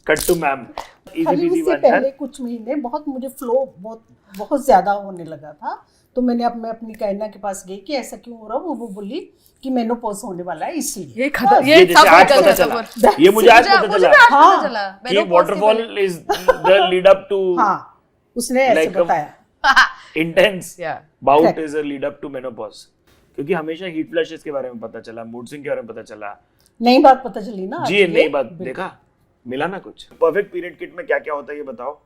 कट टू मैम. इजी खाली पीजी उससे वन पहले कुछ महीने बहुत मुझे फ्लो बहुत ज्यादा होने लगा था, तो मैं अपनी कायना के पास गई कि ऐसा क्यों हो रहा है. वो बोली कि मेनोपॉज होने वाला है इसलिए. ये जैसे आज पता चला, ये मुझे आज पता चला कि waterfall is the lead up to. हाँ, उसने ऐसे Like a- बताया. Intense Yeah. Bout Correct. Is a lead up to menopause. क्योंकि हमेशा हीट फ्लैशेस के बारे में पता चला, मूड स्विंग के बारे में पता चला. नई बात पता चली ना. जी नई बात देखा, मिला ना कुछ. परफेक्ट पीरियड किट में क्या क्या होता है ये बताओ.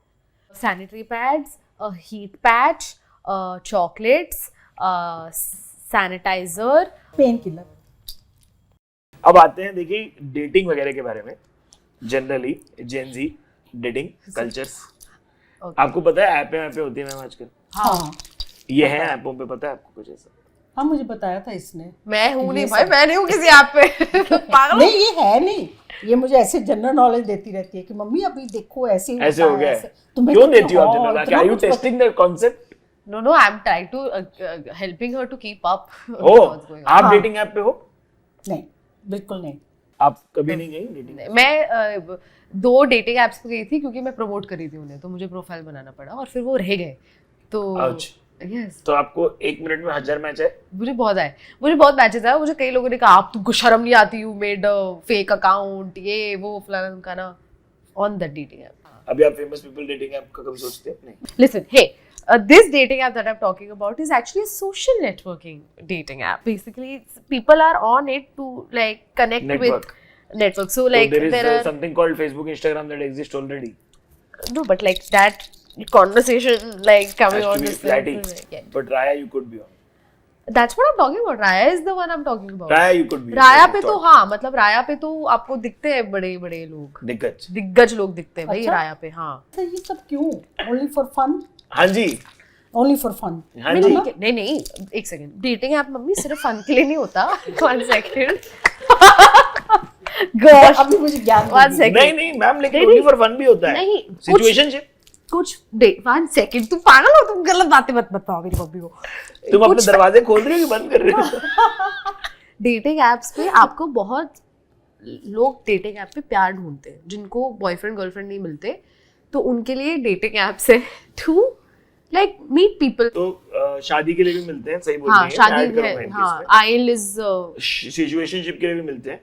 Sanitary pads, a heat patch, chocolates, sanitizer. Pain killer. अब आते हैं देखिए डेटिंग वगैरह के बारे में. जनरली जेन जी डेटिंग कल्चर्स. आपको पता है ऐपें होती है मैम आजकल? हाँ ये है ऐपों पे, पता है आपको कुछ ऐसा? हाँ, मुझे बताया था इसने. मैं हूँ नहीं भाई, मैं नहीं हूँ किसी ऐप पे. पागल. नहीं, ये है नहीं, ये मुझे ऐसे जनरल नॉलेज देती रहती है कि मम्मी अभी देखो ऐसे ही ऐसे होता हो है, गया ऐसे. है. तो मैं क्यों कहती देती हो हूँ, आप हाँ, जनरल? इतना आर यू कुछ पता- testing the concept? No, I'm trying to helping her to keep up. Oh what's going on. आप हाँ. डेटिंग ऐप पे हो? नहीं, बिल्कुल नहीं. आप कभी नहीं गई डेटिंग? मैं 2 डेटिंग एप्स पे गई थी क्योंकि मैं प्रमोट कर रही थी उन्हें, तो मुझे प्रोफाइल बनाना पड़ा और फिर वो रह गए. तो Ouch. यस, तो आपको 1 मिनट में 1000 मैच है? मुझे बहुत मैचेस आए. मुझे कई लोगों ने कहा आप तुमको शर्म नहीं आती, यू मेड फेक अकाउंट, ये वो फलाना ढिमकाना ऑन दैट डेटिंग ऐप. अभी आप फेमस पीपल डेटिंग ऐप का कभी सोचते हैं? नहीं. Listen, hey, this dating app that I'm talking about is actually a social networking dating app. Basically, people are on it to like connect Network. with network. So like so there is are something called Facebook, Instagram that exists already. no, but like that conversation like coming Has on to be this flatty. yeah. But Raya you could be on. That's what I'm talking about. Raya is the one I'm talking about. Raya you could be. राया पे तो हाँ, मतलब राया पे तो आपको दिखते हैं बड़े बड़े लोग, दिग्गज लोग दिखते हैं भाई. अच्छा? राया पे हाँ. तो ये सब क्यों? Only for fun. हाँ जी. Only for fun. हाँ जी. नहीं, एक सेकंड. डेटिंग ऐप मम्मी सिर्फ फन के लिए नहीं होता. 1 सेकंड. Gosh. अभी मुझे ज्ञान 1 सेकंड. नहीं मैम, लेकिन नहीं, ओनली फॉर फन भी होता है. नहीं, सिचुएशनशिप. कुछ 1 सेकंड. तू पागल हो, तुम गलत बातें मत बताओ मेरी मम्मी को. तुम अपने दरवाजे खोल रही हो कि बंद कर रही हो? डेटिंग एप्स पे आपको बहुत लोग डेटिंग ऐप पे प्यार ढूंढते हैं जिनको बॉयफ्रेंड गर्लफ्रेंड नहीं मिलते, तो उनके लिए डेटिंग ऐप्स है टू लाइक मीट पीपल. तो शादी के लिए भी मिलते हैं, सही बोल हाँ, रही हैं. शादी है. हाँ, आइल इज सिचुएशनशिप के लिए भी मिलते हैं.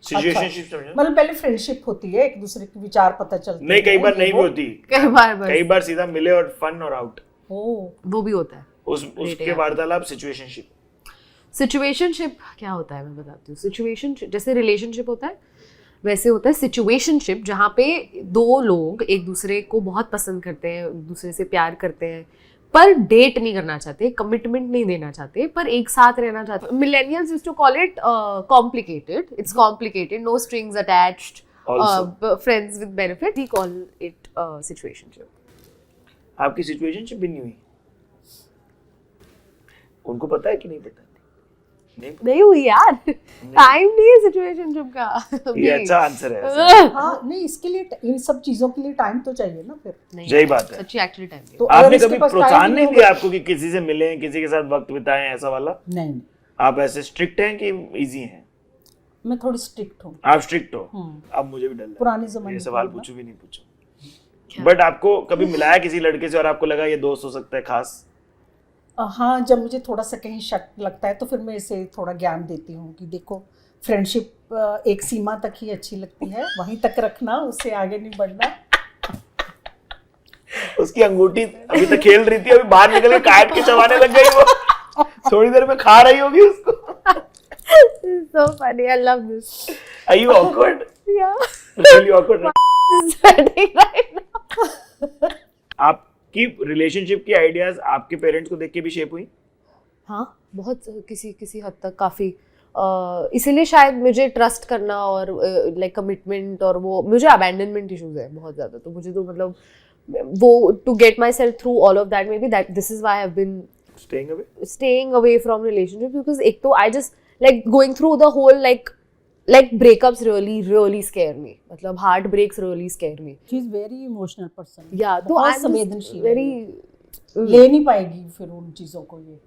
सिचुएशनशिप समझो. मतलब पहले फ्रेंडशिप होती है, एक दूसरे के विचार पता चलते हैं. नहीं, कई बार नहीं भी होती. कई बार बस कई बार सीधा मिले और फन और आउट. वो भी होता है. उसके वार्तालाप सिचुएशनशिप. सिचुएशनशिप क्या होता है मैं बताती हूँ. सिचुएशनशिप जैसे रिलेशनशिप होता है वैसे होता है सिचुएशनशिप, जहाँ पे 2 लोग एक दूसरे को बहुत पसंद करते हैं, एक दूसरे से प्यार करते हैं, पर डेट नहीं करना चाहते, कमिटमेंट नहीं देना चाहते, पर एक साथ रहना चाहते. Millennials used to call it complicated. It's complicated, no strings attached, friends with benefit. We call it situationship. आपकी सिचुएशनशिप भी नहीं हुई? उनको पता है कि नहीं पता? नहीं हुई यार, टाइम नहीं है सिचुएशनशिप का। ये अच्छा आंसर है। हाँ नहीं, इसके लिए इन सब चीजों के लिए टाइम तो चाहिए ना फिर। नहीं, यही बात है। सच्ची एक्चुअली टाइम नहीं। तो आपने अगर इसके कभी पास प्रोत्साहन time नहीं होगा- दिया आपको कि किसी से मिलें, किसी के साथ वक्त बिताएं, ऐसा वाला? नहीं, आप ऐसे स्ट्रिक्ट हैं कि इजी हैं? मैं थोड़ी स्ट्रिक्ट हूँ। आप स्ट्रिक्ट हो? अब मुझे भी डर लग पुराने रहा जमाने है, ये की सवाल हूँ ना। पूछूं भी नहीं पूछूं। बट आपको कभी मिलाया किसी लड़के से और आपको लगा ये दोस्त हो सकता है खास? हाँ, जब मुझे थोड़ा सा कहीं शक लगता है तो फिर मैं इसे थोड़ा ज्ञान देती हूँ कि देखो फ्रेंडशिप एक सीमा तक ही अच्छी लगती है, वहीं तक रखना, उससे आगे नहीं बढ़ना। उसकी अंगूठी अभी तक खेल रही थी, अभी बाहर निकल के काट के चबाने लग गई वो। थोड़ी देर में खा रही होगी उसको। So funny, I love this. Are you awkward? Yeah. Really awkward? This is sweating right now. आपकी रिलेशनशिप की आइडियाज आपके पेरेंट्स को देख के भी शेप हुई? हाँ, बहुत किसी हद तक काफ़ी। इसीलिए शायद मुझे ट्रस्ट करना और लाइक कमिटमेंट और वो मुझे अबैंडनमेंट इश्यूज है बहुत ज़्यादा, तो मुझे तो मतलब वो to get myself through all of that, maybe that this is why I have been staying away from relationships, because एक तो I just like going through the whole like breakups really scare me, मतलब heartbreaks really scare me. She is very emotional person. Yeah, तो बहुत I'm just संवेदनशील है। very ले नहीं पाएगी फिर उन चीजों को ये।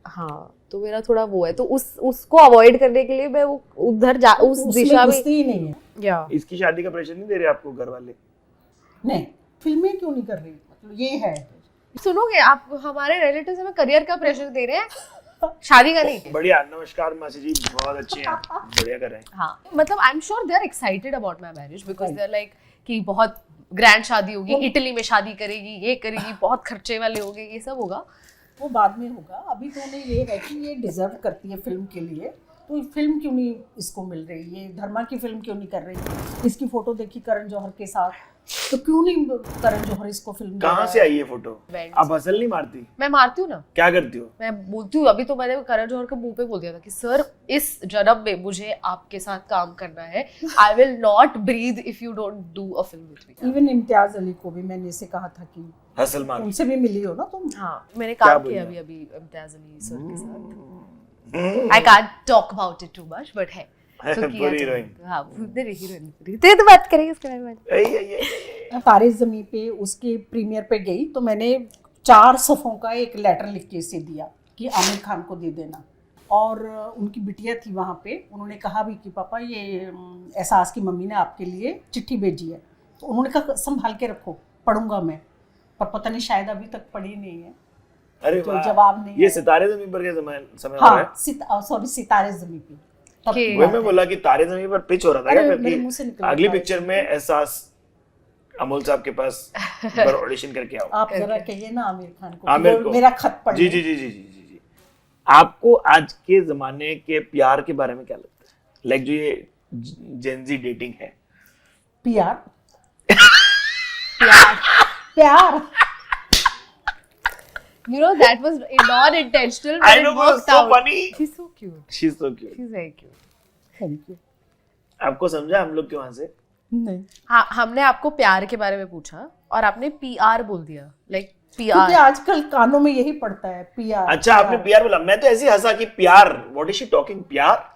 हाँ, तो मेरा थोड़ा वो है, तो उसको अवॉइड करने के लिए मैं वो उधर उस दिशा में घुसती ही नहीं है। या इसकी शादी का प्रेशर नहीं दे रहे आपको घर वाले? नहीं, फिल्में क्यों नहीं कर रही, मतलब ये है। सुनोगे आप, हमारे रिलेटिव्स हमें करियर का प्रेशर दे रहे हैं, शादी का नहीं। बढ़िया, नमस्कार मासी जी, बहुत अच्छी हैं, बढ़िया कर रहे हैं। हाँ, मतलब I am sure they are excited about my marriage, because they are like कि बहुत ग्रैंड शादी होगी, इटली में शादी करेगी, ये करेगी, बहुत खर्चे वाले होंगे, ये सब होगा। वो बाद में होगा, अभी तो उन्हें ये है कि ये डिजर्व करती है फिल्म के लिए, तो फिल्म क्यों नहीं इसको मिल रही, ये धर्मा की फिल्म क्यों नहीं कर रही। इसकी फोटो देखी करण जौहर के साथ, तो क्यों नहीं करण जौहर इसको फिल्म। कहाँ से आई ये फोटो? आप हसल नहीं मारती? मैं मारती हूँ ना। क्या करती हो? मैं बोलती हूँ, अभी तो मैंने करण जौहर के मुंह पे बोल दिया था कि सर इस जन्म में मुझे आपके साथ काम करना है, I will not breathe if you don't do a film with me. Even Imtiaz Ali को भी मैंने इसे कहा था कि हसल मार। उनसे भी मिली हो ना तुम। हाँ, मैंने काम किया अभी इम्तियाज अली सर के साथ। I can't talk about it too much, but है तो किया। हाँ, हीरोइन तो बात करेंगे इसके बारे में। तारे ज़मीं पे उसके प्रीमियर पे गई तो मैंने 4 सफ़ों का एक लेटर लिख के इसे दिया कि आमिर खान को दे देना, और उनकी बिटिया थी वहाँ पे, उन्होंने कहा भी कि पापा ये एहसास की मम्मी ने आपके लिए चिट्ठी भेजी है, तो उन्होंने कहा संभाल के रखो, पढ़ूंगा मैं, पर पता नहीं शायद अभी तक पढ़ी नहीं है। अरे तो जवाब नहीं ये है। सितारे ज़मीं पर के समय हाँ, सॉरी सितारे ज़मीं पे। वही मैं बोला कि तारे ज़मीं पर पिच हो रहा था क्या फिर मेरे मुंह से निकला अगली था। पिक्चर में एहसास अमोल साहब के पास पर ऑडिशन करके आओ। आप जरा कहिए ना आमिर खान को, आमिर वो को मेरा खत पढ़ जी जी जी जी जी जी। आपको आज के जमाने के प्यार के बारे में क्या लगता है? लाइक जो ये जेनजी डेटिंग है। प्यार प्यार प्यार You know, that was not intentional, but I know, it worked so out. funny. She's so cute. She's so cute. She's very cute. Thank you. आपको समझा हम लोग क्यों हंसे? नहीं, हाँ, हमने आपको प्यार के बारे में पूछा और आपने PR बोल दिया, like क्योंकि PR. आजकल कानों में यही पड़ता है प्यार। अच्छा, आपने प्यार बोला, मैं तो ऐसे ही हंसा कि प्यार, व्हाट इज शी टॉकिंग? प्यार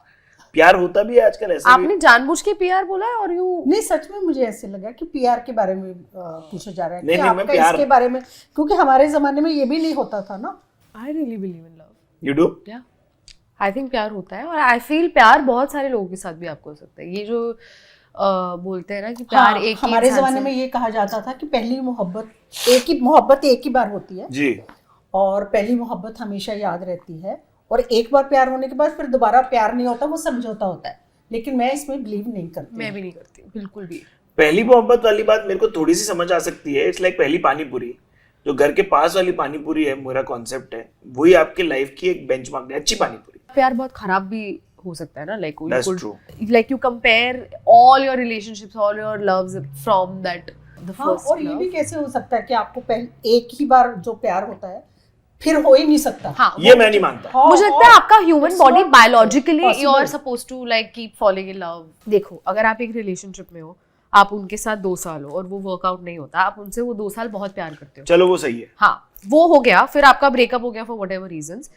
प्यार होता भी है आजकल ऐसे भी। आपने जानबूझ के PR बोला है और यू नहीं, सच में मुझे ऐसे लगा कि पीआर के बारे में पूछा जा रहा है नहीं, कि नहीं, मैं आपका प्यार- इसके बारे में, क्योंकि हमारे जमाने में ये भी नहीं होता था ना। I really believe in love. You do? Yeah. I think प्यार होता है, और I feel प्यार बहुत सारे लोगों के साथ भी आपको हो सकता है। ये जो बोलते हैं ना कि प्यार हाँ, एक ही हमारे इंसान जमाने से- में ये कहा जाता था कि पहली मोहब्बत एक ही बार होती है, जी। और पहली मोहब्बत हमेशा याद रहती है, और एक बार प्यार होने के बाद फिर दोबारा प्यार नहीं होता, वो समझौता होता है। लेकिन मैं इसमें बिलीव नहीं करती। मैं भी नहीं करती, बिल्कुल भी। पहली मोहब्बत वाली बात मेरे को थोड़ी सी समझ आ सकती है। इट्स लाइक पहली पानी पूरी, जो घर के पास वाली पानी पूरी है, मेरा कॉन्सेप्ट है, वही आपके लाइफ की एक बेंचमार्क है, अच्छी पानी पूरी। प्यार बहुत खराब भी हो सकता है ना, like That's true. like you compare all your relationships, all your loves from that the हाँ, first और ये love. भी कैसे हो सकता है कि आपको एक ही बार जो प्यार होता है फिर हो ही नहीं सकता। हाँ, ये मैं नहीं मानता। हाँ, मुझे लगता है आपका human it's body not biologically possible. You are supposed to like keep following in love. देखो, अगर आप एक रिलेशनशिप में हो, आप उनके साथ 2 साल हो और वो वर्कआउट नहीं होता, आप उनसे वो 2 साल बहुत प्यार करते हो, चलो वो सही है। हाँ, वो हो गया, फिर आपका ब्रेकअप हो गया फॉर व्हाटएवर रीजंस।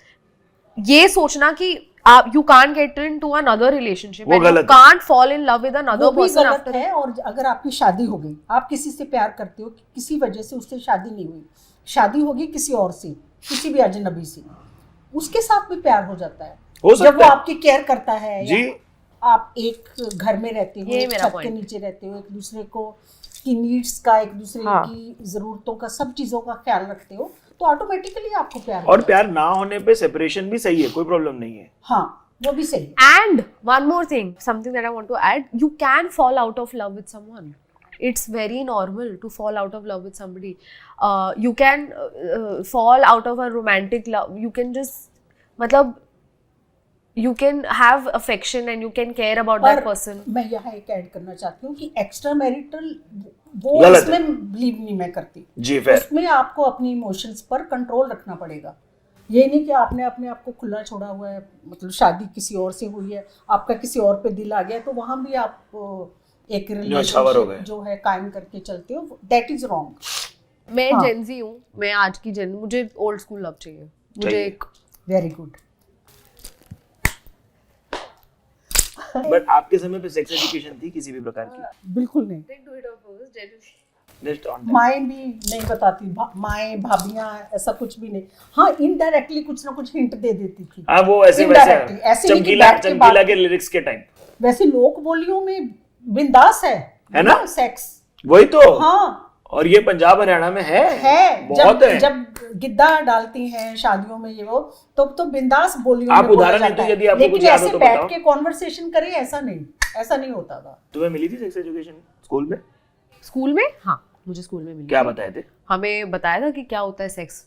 ये सोचना कि you can't get into another relationship वो and you गलत है। can't fall in love with another वो भी person गलत after है। और अगर आपकी शादी हो गई, आप किसी से प्यार करते हो, किसी वजह से उससे शादी नहीं हुई, शादी होगी किसी और से, किसी भी अजनबी से, उसके साथ भी प्यार हो जाता है हो सकता जब वो है। आपकी केयर करता है। जी। या आप एक घर में रहते हो, ये एक मेरा छत के point। नीचे रहते हो, एक दूसरे को की नीड्स का, एक दूसरे हाँ। की जरूरतों का, सब चीजों का ख्याल रखते हो, तो ऑटोमेटिकली आपको प्यार और होगा। प्यार ना होने पे सेपरेशन भी सही है, कोई प्रॉब्लम नहीं है। हाँ, वो भी सही है। And one more thing, something that I want to add, you can fall out of love with someone. It's very normal to fall out of love with somebody. You can fall out of a romantic love. You can just, matlab, you can have affection and you can care about that पर person. मैं यहाँ एक add करना चाहती हूँ कि extra marital वो गलत है। इसमें बिलीव नहीं मैं करती। जी फेयर। उसमें आपको अपनी इमोशंस पर कंट्रोल रखना पड़ेगा। ये नहीं कि आपने अपने आप को खुला छोड़ा हुआ है, मतलब शादी किसी और से हुई है, आपका किसी और पे दिल आ गया, तो वहां भी आप एक न्यौछावर हो रिलेशनशिप गए। जो है कायम करके चलते हो, दैट इज रॉन्ग। मैं हाँ। जेन ज़ी हूँ, मैं आज की जेन, मुझे ओल्ड स्कूल लव चाहिए। मुझे चाहिए। एक वेरी गुड। बट आपके समय पे सेक्स एजुकेशन थी किसी भी प्रकार की? बिल्कुल नहीं। Just on that. माएँ भी नहीं बताती, माएँ भाभियाँ ऐसा कुछ भी नहीं। हाँ, इनडायरेक्टली कुछ ना कुछ हिंट दे देती थी। हाँ वो ऐसे Indirectly, वैसे ऐसे नहीं कि चमकीला बैठ के चमकीला बात- के लिरिक्स के टाइम वैसे लोक बोलियों में बिंदास है ना? सेक्स। वही तो। हाँ और ये पंजाब हरियाणा में है बहुत जब है। जब गिद्दा डालती हैं शादियों में ये वो, तो बिंदास बोलियों आप में बोला उदाहरण जाता दो है। यदि आपको लेकिन कुछ याद हो ऐसे तो बैठ बताओ। के कॉन्वर्सेशन करें, ऐसा नहीं होता था। तुम्हें मिली थी सेक्स एजुकेशन स्कूल में? स्कूल में, हाँ मुझे स्कूल में मिली। क्या बताए थे? हमें बताया था कि क्या होता है सेक्स।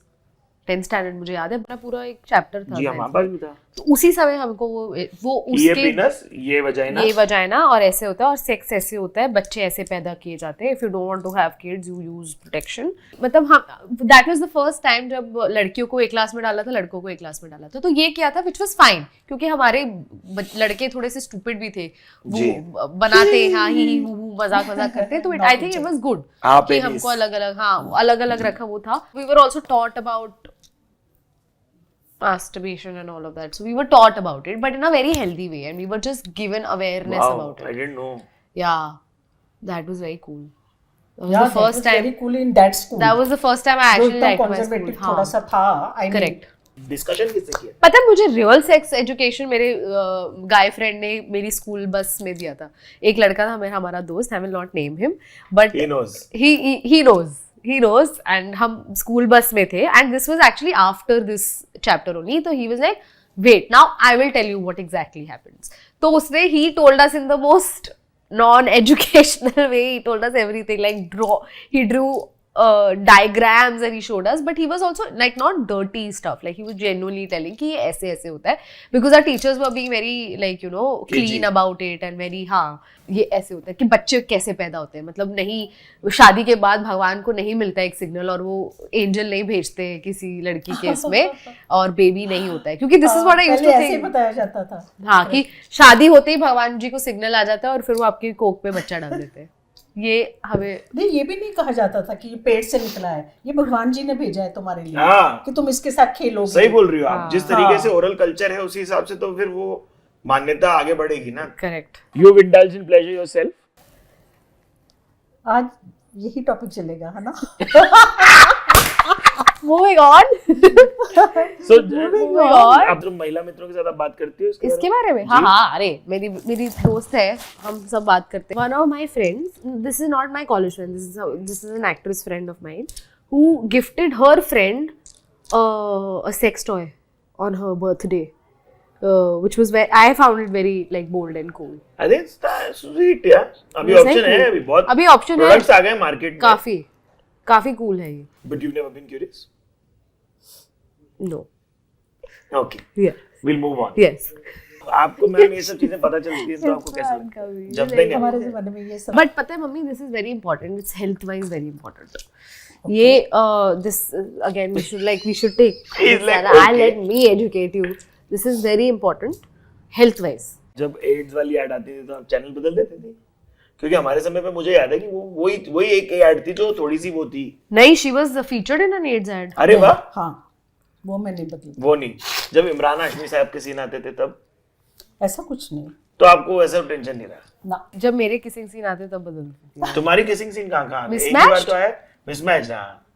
10th स्टैंडर्ड मुझे याद है, अपना पूरा एक चैप्टर था। जी हमारे पास भी था। तो उसी समय हमको वो ये उसके पीनस, ये वजाइना। ये वजाइना और ऐसे होता है, और सेक्स ऐसे होता है, बच्चे ऐसे पैदा किए जाते हैं। If you don't want to have kids you use protection. मतलब हम, that was the first time जब लड़कियों को एक क्लास में डाला था, लड़कों को एक क्लास में डाला था। तो ये क्या था, विच वाज फाइन, क्योंकि हमारे लड़के थोड़े से स्टूपिड भी थे, जी। वो बनाते हाँ ही मजाक करते। तो I think it was good कि हमको अलग अलग रखा वो था। We were also taught about masturbation and all of that, so we were taught about it, but in a very healthy way, and we were just given awareness about I it. didn't know. Yeah, that was very cool. That was Yeah, the first that was very time. cool in that school. That was the first time I जो actually इतना liked my school. conservative हाँ, थोड़ा सा था, I mean, correct. Discussion किससे किया? पता है मुझे रियल सेक्स एजुकेशन मेरे गाय फ्रेंड ने मेरी स्कूल बस में दिया था। एक लड़का था मेरा, हमारा दोस्त, आई will not name him, but He knows. he knows and हम स्कूल बस में थे, and this was actually after this chapter only. तो he was like, wait, now I will tell you what exactly happens. तो उसने, he told us in the most non-educational way, he told us everything, like he drew diagrams and he showed us, but he was also like not dirty stuff, like he was genuinely telling कि ये ऐसे ऐसे होता है, because our teachers were being very like you know clean about it and very हाँ ये ऐसे होता है कि बच्चे कैसे पैदा होते हैं, मतलब नहीं शादी के बाद भगवान को नहीं मिलता एक सिग्नल और वो एंजल नहीं भेजते किसी लड़की के इसमें और बेबी नहीं होता है, क्योंकि this is what I used to पहले ऐसे ही थिंक। बताया जाता था। हाँ कि शादी होते ही भगवान जी को सिग्नल आ जाता है और फिर वो आपकी कोख पे बच्चा डाल देते हैं। ये हमें नहीं, ये भी नहीं कहा जाता था कि ये पेट से निकला है, ये भगवान जी ने भेजा है तुम्हारे लिए हाँ। कि तुम इसके साथ खेलोगे। सही बोल रही हो आप। हाँ। जिस तरीके से हाँ। ओरल कल्चर है उसी हिसाब से तो फिर वो मान्यता आगे बढ़ेगी ना। Correct. You have indulged in pleasure yourself? आज यही टॉपिक चलेगा, है ना? Moving on. So, on. अब तुम महिला मित्रों के साथ आप बात करती हो इसके बारे में? हाँ हाँ, अरे मेरी दोस्त है, हम सब बात करते हैं। One of my friends, this is not my college friend, this is an actress friend of mine who gifted her friend a sex toy on her birthday, which was very, I found it very like bold and cool. I think it's sweet यार। अभी It's option like है, अभी बहुत अभी option है। Products आ गए market में। काफी cool है ये। But you've never been curious? No. Okay, Yeah. we'll move on. Yes. आपको मैम ये सब चीजें पता चलती हैं तो आपको कैसा लगता है? जब नहीं हमारे ज़माने में ये सब बट पता है mummy, this is very important, it's health wise very important. ये this again we should take He's like, I okay. Let me educate you, this is very important health wise. जब एड्स वाली ad आती थी तो आप channel बदल देते थे? क्योंकि हमारे समय पे मुझे याद है कि वो वही एक ऐड थी जो थोड़ी सी वो थी। नहीं, she was featured in an AIDS ad. अरे वाह, हाँ, वो मैं नहीं बदली। वो नहीं, जब इमरान हाशमी साहब के सीन आते थे तब ऐसा कुछ नहीं तो आपको ऐसा टेंशन नहीं रहा? ना। जब मेरे किसिंग सीन आते तब बदलती थी। तुम्हारी किसिंग सीन कहाँ एक ही Mismatched? बार तो है मिसमैच। हाँ,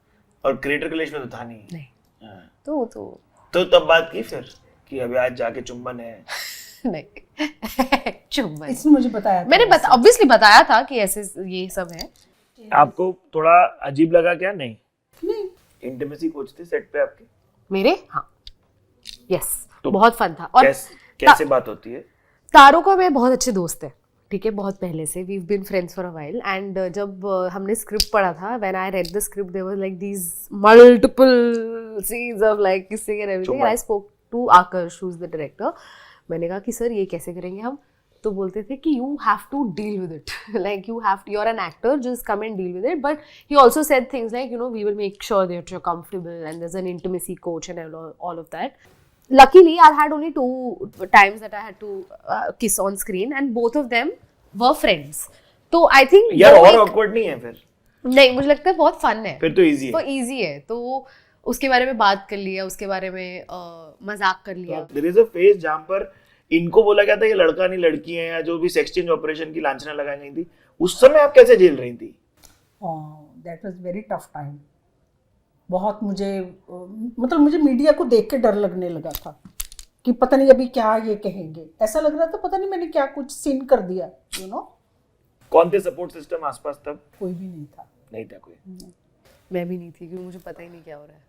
और क्रिएटर क्लैश में तो था नहीं। नहीं हाँ। तो तब बात की फिर कि अभी आज जाके चुम्बन है? नहीं चुम्बन इसने मुझे बताया था मैंने ऑब्वियसली बताया था कि ऐसे ये सब है। आपको थोड़ा अजीब लगा क्या? नहीं नहीं। इंटीमेसी कोच थे सेट पे आपके? मेरे हाँ यस तो बहुत फन था। और कैसे बात होती है? तारों का मैं बहुत अच्छे दोस्त है, ठीक है, बहुत पहले से we been friends for a while. And जब हमने स्क्रिप्ट पढ़ा था, when I read the script there was like these multiple scenes of like kissing and everything. I spoke to Aakarsh who is the director. मैंने कहा कि sir ये कैसे करेंगे हम? तो बोलते थे कि you have to deal with it, like you have, you are an actor, just come and deal with it. But he also said things like you know we will make sure that you are comfortable and there is an intimacy coach and all of that. Luckily, I had only 2 times that I had to kiss on screen, and both of them were friends. तो I think यार और awkward नहीं है फिर? नहीं, मुझे लगता है बहुत फन है, फिर तो इजी है। तो इजी है, तो उसके बारे में बात कर लिया, उसके बारे में मजाक कर लिया। There is a phase जहाँ पर इनको बोला गया था ये लड़का नहीं लड़की है, या जो भी सेक्स चेंज ऑपरेशन की लांछना लगाई गई थी, उस समय आप कैसे झेल रही थी? That was very tough time. बहुत मुझे मतलब मुझे मीडिया को देख के डर लगने लगा था कि पता नहीं अभी क्या ये कहेंगे। ऐसा लग रहा था पता नहीं मैंने क्या कुछ सीन कर दिया, यू नो। कौन थे सपोर्ट सिस्टम आसपास तब? कोई भी नहीं था। नहीं था कोई? मैं भी नहीं थी क्योंकि मुझे पता ही नहीं क्या हो रहा है।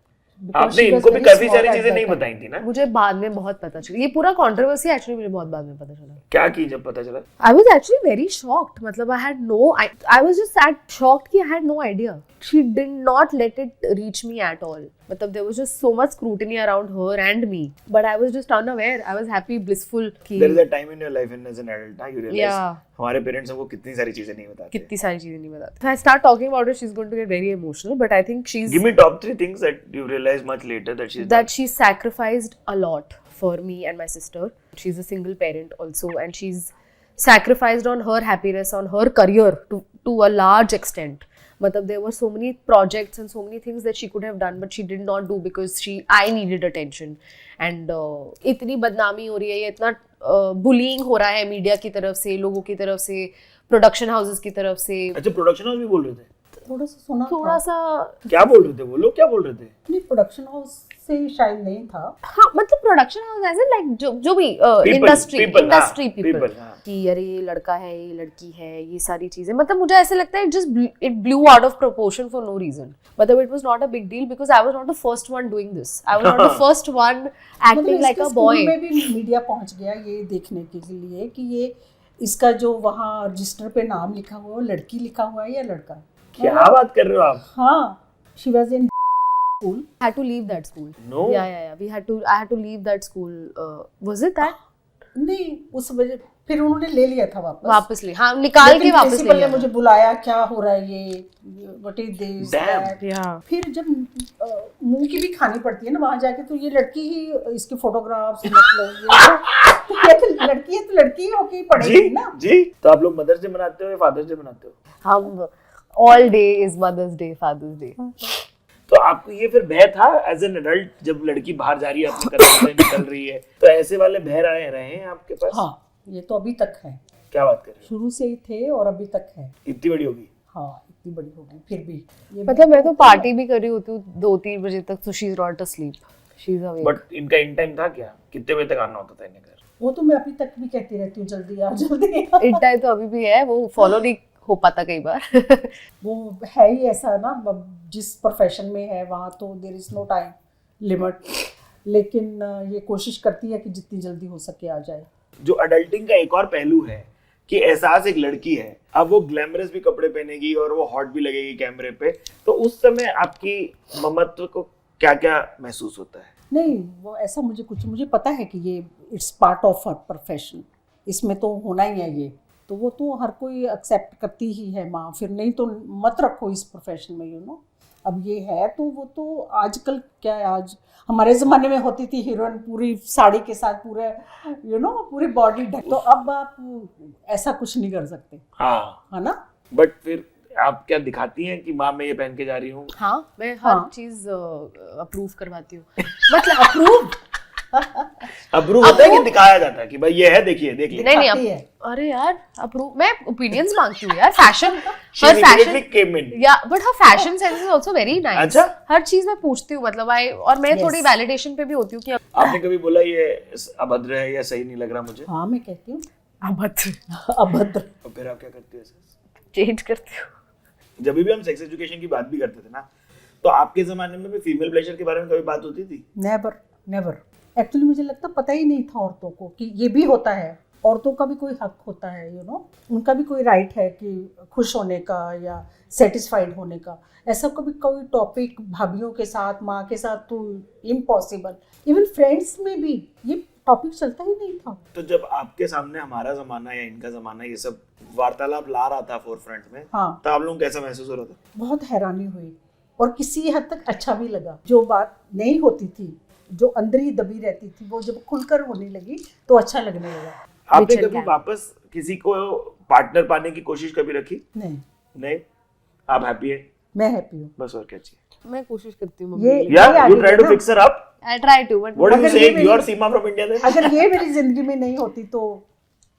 आपने इनको भी काफी सारी चीजें नहीं बताई थी ना? मुझे बाद में बहुत पता चला, ये पूरा कंट्रोवर्सी एक्चुअली मुझे बहुत बाद में पता चला। क्या की जब पता चला? I was actually very shocked. मतलब I was just shocked कि I had no idea. She did not let it reach me at all. मतलब there was just so much scrutiny around her and me. But I was just unaware. I was happy, blissful. There is a time in your life and as an adult, you realize Yeah. हमारे parents हमको कितनी सारी चीजें नहीं बताते। कितनी सारी चीजें नहीं बताते। If I start talking about it, she's going to get very emotional. But I think she's Give me top 3 things that you realize much later that she's done. she sacrificed a lot for me and my sister. She's a single parent also, and she's sacrificed on her happiness, on her career to a large extent. Matlab, there were so many projects and so many things that she could have done, but she did not do because I needed attention. And इतनी बदनामी हो रही है, ये इतना bullying हो रहा है मीडिया की तरफ से, लोगों की तरफ से, प्रोडक्शन हाउसेस की तरफ से। अच्छा, प्रोडक्शन हाउस भी बोल रहे थे? थोड़ा सा सुना थोड़ा सा क्या बोल रहे थे वो लोग? क्या बोल रहे थे? नहीं, प्रोडक्शन हाउस से शायद नहीं था। हाँ, मतलब प्रोडक्शन हाउस ऐसे लाइक जो भी इंडस्ट्री पीपल कि अरे ये लड़का है, ये लड़की है, ये सारी चीजें, मतलब मुझे ऐसे लगता है it blew out of proportion for no reason. मतलब it was not a big deal because I was not the first one doing this, I was not the first one acting like a boy. में भी media पहुंच गया ये देखने के लिए कि ये इसका जो वहाँ रजिस्टर पे नाम लिखा हुआ है लड़की लिखा हुआ है या लड़का। क्या बात कर रहे हो आप? हाँ, she was in school. I had to leave that school. No. Yeah. I had to leave that school. Was it that? नहीं, उस वजह फिर उन्होंने ले लिया था वापस ले, हाँ, निकाल के वापस ले प्रिंसिपल लिया। ने मुझे बुलाया, क्या हो रहा है ये, what is this, Damn. that. Yeah. फिर जब मुंह की भी खानी पड़ती है ना वहाँ जाके, तो ये लड़की ही इसके फोटोग्राफ्स मतलब ये तो लड़की है तो लड़की ही होके पड़ेगी ना। जी, तो आप लोग मदर्स डे मनाते हो या फादर्स डे मनाते हो? हम all day is Mother's Day, Father's Day. तो आपको ये फिर भय था एज एन एडल्ट, जब लड़की बाहर जा रही है अपने कदम से निकल रही है, तो ऐसे वाले भय रहे हैं आपके पास? हाँ, ये तो अभी तक है। क्या बात कर रहे हो? शुरू से ही थे और अभी तक है। इतनी बड़ी होगी? हाँ, इतनी बड़ी होगी फिर भी ये मतलब मैं तो पार्टी भी कर रही होती हूँ 2-3 बजे तक, तो she is not asleep, she is awake. But इनका इन टाइम था क्या? कितने बजे तक आना होता था इन्हें घर? वो तो मैं अभी तक भी कहती रहती हूँ जल्दी आ जल्दी आ। इतना तो अभी भी है, वो फॉलो नहीं हो पाता कई बार। वो है ही ऐसा ना, जिस प्रोफेशन में है वहाँ तो there is no time limit, लेकिन ये कोशिश करती है कि जितनी जल्दी हो सके आ जाए। जो अडल्टिंग का एक और पहलू है कि एहसास एक लड़की है, अब वो ग्लैमरस भी कपड़े पहनेगी और वो हॉट भी लगेगी कैमरे पे, तो उस समय आपकी ममत्व को क्या क्या महसूस होता है? नहीं, वो ऐसा मुझे पता है कि ये it's part of her profession, इसमें तो होना ही है ये, तो वो तो हर कोई एक्सेप्ट करती ही है माँ, फिर नहीं तो मत रखो इस प्रोफेशन में, यू नो। अब ये है तो वो तो आजकल क्या है, आज हमारे ज़माने में होती थी हीरोइन पूरी साड़ी के साथ पूरे यू नो पूरी बॉडी ढक, तो अब आप ऐसा कुछ नहीं कर सकते। हाँ, है ना। बट फिर आप क्या दिखाती हैं कि माँ मैं ये पहन के जा रही हूँ? हाँ, मैं हर चीज अप्रूव करवाती हूँ। मतलब अप्रूव अप्रूव होता है कि दिखाया जाता है कि भाई ये है, देखिए देख लीजिए? नहीं आती है। अरे यार अप्रूव, मैं ओपिनियंस मांगती हूँ यार, fashion She her immediately fashion came in. या but her fashion sense is also very nice. अच्छा? हर चीज मैं पूछती हूँ, मतलब आई, और मैं Yes. थोड़ी वैलिडेशन पे भी होती हूँ कि आपने कभी बोला ये अभद्र है या सही नहीं लग रहा मुझे? हाँ मैं कहती हूँ अभद्र अभद्र। और फिर आप क्या करती हो? चेंज करती हूँ। जब भी हम सेक्स एजुकेशन की बात भी करते थे ना, तो आपके जमाने में भी फीमेल प्लेजर के बारे में कभी बात होती थी? Never never. एक्चुअली मुझे लगता पता ही नहीं था औरतों को कि ये भी होता है, औरतों का भी कोई हक होता है, यू नो, उनका भी कोई राइट है कि खुश होने का या सेटिस्फाइड होने का। ऐसा कभी कोई टॉपिक भाभीियों के साथ, माँ के साथ तो इम्पॉसिबल। इवन फ्रेंड्स में भी ये टॉपिक चलता ही नहीं था। तो जब आपके सामने हमारा जमाना या इनका जमाना ये सब वार्तालाप ला रहा था फोरफ्रंट में, हाँ, तो आप लोगों को कैसा महसूस हो रहा था? बहुत हैरानी हुई और किसी हद तक अच्छा भी लगा। जो बात नहीं होती थी, जो अंदर ही दबी रहती थी, वो जब खुलकर होने लगी तो अच्छा लगने लगा। आपने Rachel कभी Gap. वापस किसी को पार्टनर पाने की कोशिश कभी रखी? नहीं, नहीं? आप हैप्पी है? मैं हैप्पी हूँ। बस और क्या चाहिए? मैं कोशिश करती हूँ ये मम्मी। Yeah, आगे you try to ना। fix her up? I try to but What do you अगर say? ये मेरी- You are Seema from India then? अगर ये मेरी जिंदगी में नहीं होती तो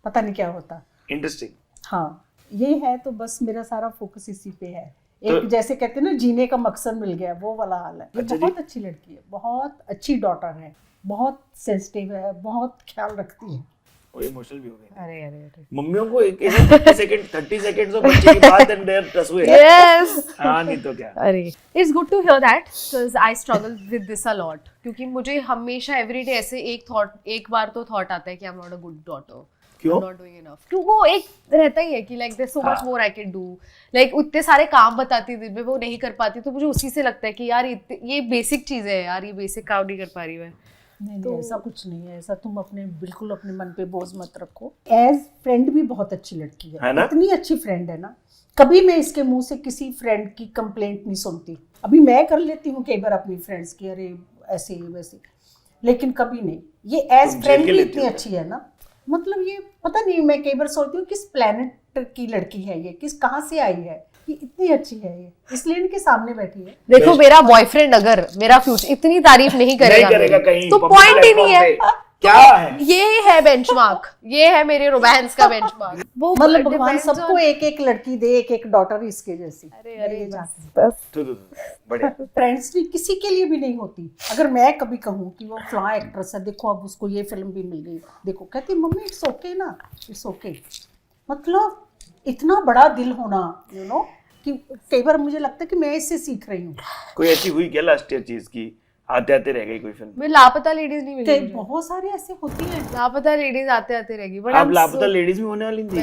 पता नहीं क्या होता। Interesting. हाँ, ये है तो बस मेरा सारा फोकस इसी पे है। एक तो- जैसे कहते हैं ना, जीने का मकसद मिल गया, वो वाला हाल है। ये अच्छा जी। बहुत अच्छी लड़की है, बहुत अच्छी डॉटर है, बहुत सेंसिटिव है, बहुत ख्याल रखती है। वो इमोशनल भी हो गए। अरे अरे अरे मम्मियों को एक 30 सेकंड्स ऑफ बच्चे की बात एंड देयर टसवे। यस हाँ, नहीं तो क्या? अरे it's good to hear that because I struggle with this a lot, क्योंकि मुझे हमेशा एवरीडे ऐसे एक बार तो थॉट आता है कि I am not a good daughter, क्यों? Not doing enough. क्यों, वो एक रहता ही है कि like there so much more I can do, like उतने सारे काम बताती दिन में वो नहीं कर पाती, तो मुझे उसी से लगता है कि यार ये बेसिक चीज है यार, ये बेसिक काम नहीं कर पा रही मैं। नहीं, ऐसा कुछ नहीं है। ऐसा तुम बिल्कुल अपने मन पे बोझ मत रखो। एज फ्रेंड भी बहुत अच्छी लड़की है ना? इतनी अच्छी फ्रेंड है ना, कभी मैं इसके मुंह से किसी फ्रेंड की कंप्लेंट नहीं सुनती। अभी मैं कर लेती हूँ कई बार अपनी फ्रेंड्स की, अरे ऐसे वैसे, लेकिन कभी नहीं। ये एज तुम फ्रेंड झेल के भी लेती इतनी हो। अच्छी है ना, मतलब ये पता नहीं, मैं कई बार सोचती हूँ किस प्लेनेट की लड़की है ये, कहाँ से आई है, कि इतनी अच्छी है ये, इसलिए इनके सामने बैठी है। देखो मेरा बॉयफ्रेंड अगर मेरा फ्यूचर इतनी तारीफ नहीं करेगा मेरी, कहीं तो public पॉइंट ही नहीं है। platform पे। क्या है? ये है बेंचमार्क, ये है मेरे रोमांस का बेंचमार्क। वो मतलब भगवान depends सबको on- एक एक लड़की दे, एक एक डॉटर इसके जैसी। अरे मैं अरे ये बस, चाहती हूँ। बस। तो बढ़िया। फ्रेंड्स भी किसी के लिए भी नहीं होती। अगर मैं कभी कहूँ कि वो फ्ला एक्ट्रेस है, देखो अब उसको ये फिल्म भी मिल गई, देखो कहती मम्मी इट्स ओके ना, इट्स ओके। मतलब इतना बड़ा दिल होना, यू नो, कि कई बार मुझे लगता है कि मैं इससे सीख रही हूँ। कोई ऐसी हुई क्या लास्ट ईयर चीज की आते आते रह गई कोई फिल्म? मैं लापता लेडीज नहीं मिली मुझे। बहुत सारे ऐसे होती हैं। लापता लेडीज आते आते रहेगी, बट आप लापता लेडीज में होने वाली थी?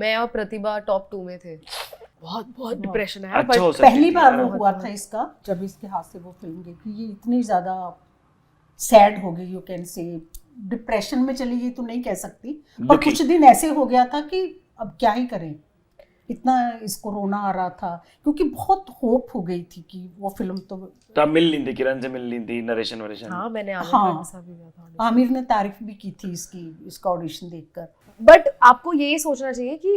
मैं और प्रतिभा टॉप 2 में थे। बहुत डिप्रेशन है, अच्छा हो बट सकती पहली थी बार यार। वो हुआ था इसका, जब इसके हाथ से वो फिल्म गई कि ये इतनी ज्यादा सैड हो गई, यू कैन से डिप्रेशन में चली गई तो नहीं कह सकती, पर दुखी। कुछ दिन ऐसे हो गया था कि अब क्या ही करें, इतना इसको रोना आ रहा था, क्योंकि बहुत होप हो गई थी कि वो फिल्म तो तो आप मिल ली थी, किरण से मिल ली थी, नरेशन वरेशन? हाँ मैंने आमिर हाँ। खान के साथ भी किया था। आमिर ने तारीफ भी की थी इसका ऑडिशन देखकर। बट आपको ये सोचना चाहिए कि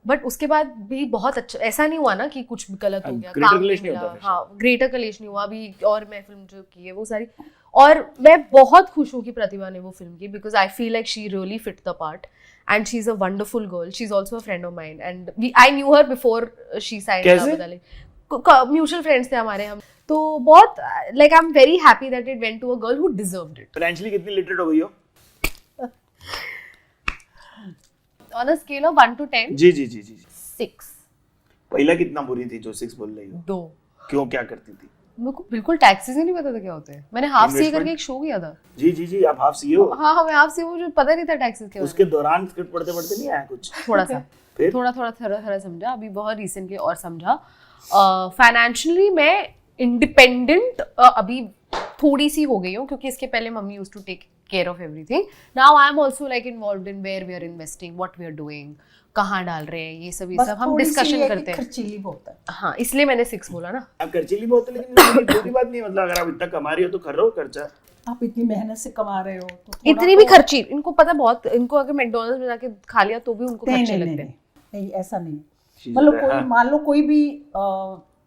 बट उसके बाद भी बहुत अच्छा, ऐसा नहीं हुआ ना कि कुछ भी गलत हो गया, Greater काम कलेश नहीं नहीं मिला। होता फिर हाँ, ग्रेटर कलेश नहीं हुआ अभी, और मैं फिल्म जो की है वो सारी, और मैं बहुत खुश हूँ कि प्रतिभा ने वो फिल्म की, because I feel like she really fit the part and she is a wonderful girl. She is also a friend of mine and I knew her before she signed. Mutual friends थे हमारे हम, तो बहुत like I am very happy that it went to a girl who deserved it. Financially कितनी literate हो गई हो? On a scale of 1 to 10, जी जी जी जी। 6। पहला कितना बुरी थी जो 6 बोल रही हो? 2। क्यों, क्या करती थी? मेरे को बिल्कुल टैक्सेस ही नहीं पता था क्या होते हैं। मैंने हाफ सीए Investment? करके एक शो किया था। जी जी जी, आप हाफ सीए हो? हाँ हमें हाफ सीए, मुझे पता नहीं था टैक्सेस क्या होते उसके दौरान स्क्रिप्ट पढ़ते पढ़ते नहीं आया कुछ? हैं। थोड़ा सा फिर? थोड़ा समझा, अभी बहुत रिसेंटली और समझा। फाइनेंशियली मैं इंडिपेंडेंट अभी थोड़ी सी हो गई हूँ, क्योंकि इसके पहले mummy used to take care of everything. Now I am also like involved in where we are investing, what we are doing, कहाँ डाल रहे हैं, ये सब हम डिस्कशन करते हैं। खर्चीली बहुत है। हाँ, इसलिए मैंने 6 बोला ना। आप खर्चीली बहुत है, लेकिन बुरी बात नहीं है, मतलब अगर आप इतना कमा रही हो तो करो खर्चा। आप इतनी मेहनत से कमा रहे हो तो थोड़ा इतनी भी तो- खर्ची, इनको पता बहुत, इनको अगर मैकडॉनल्ड्स में जाके खा लिया तो भी उनको नहीं खर्चे नहीं लगते नहीं हैं। नहीं, ऐसा नहीं। चीज़ मतलब है, कोई हाँ। मान लो कोई भी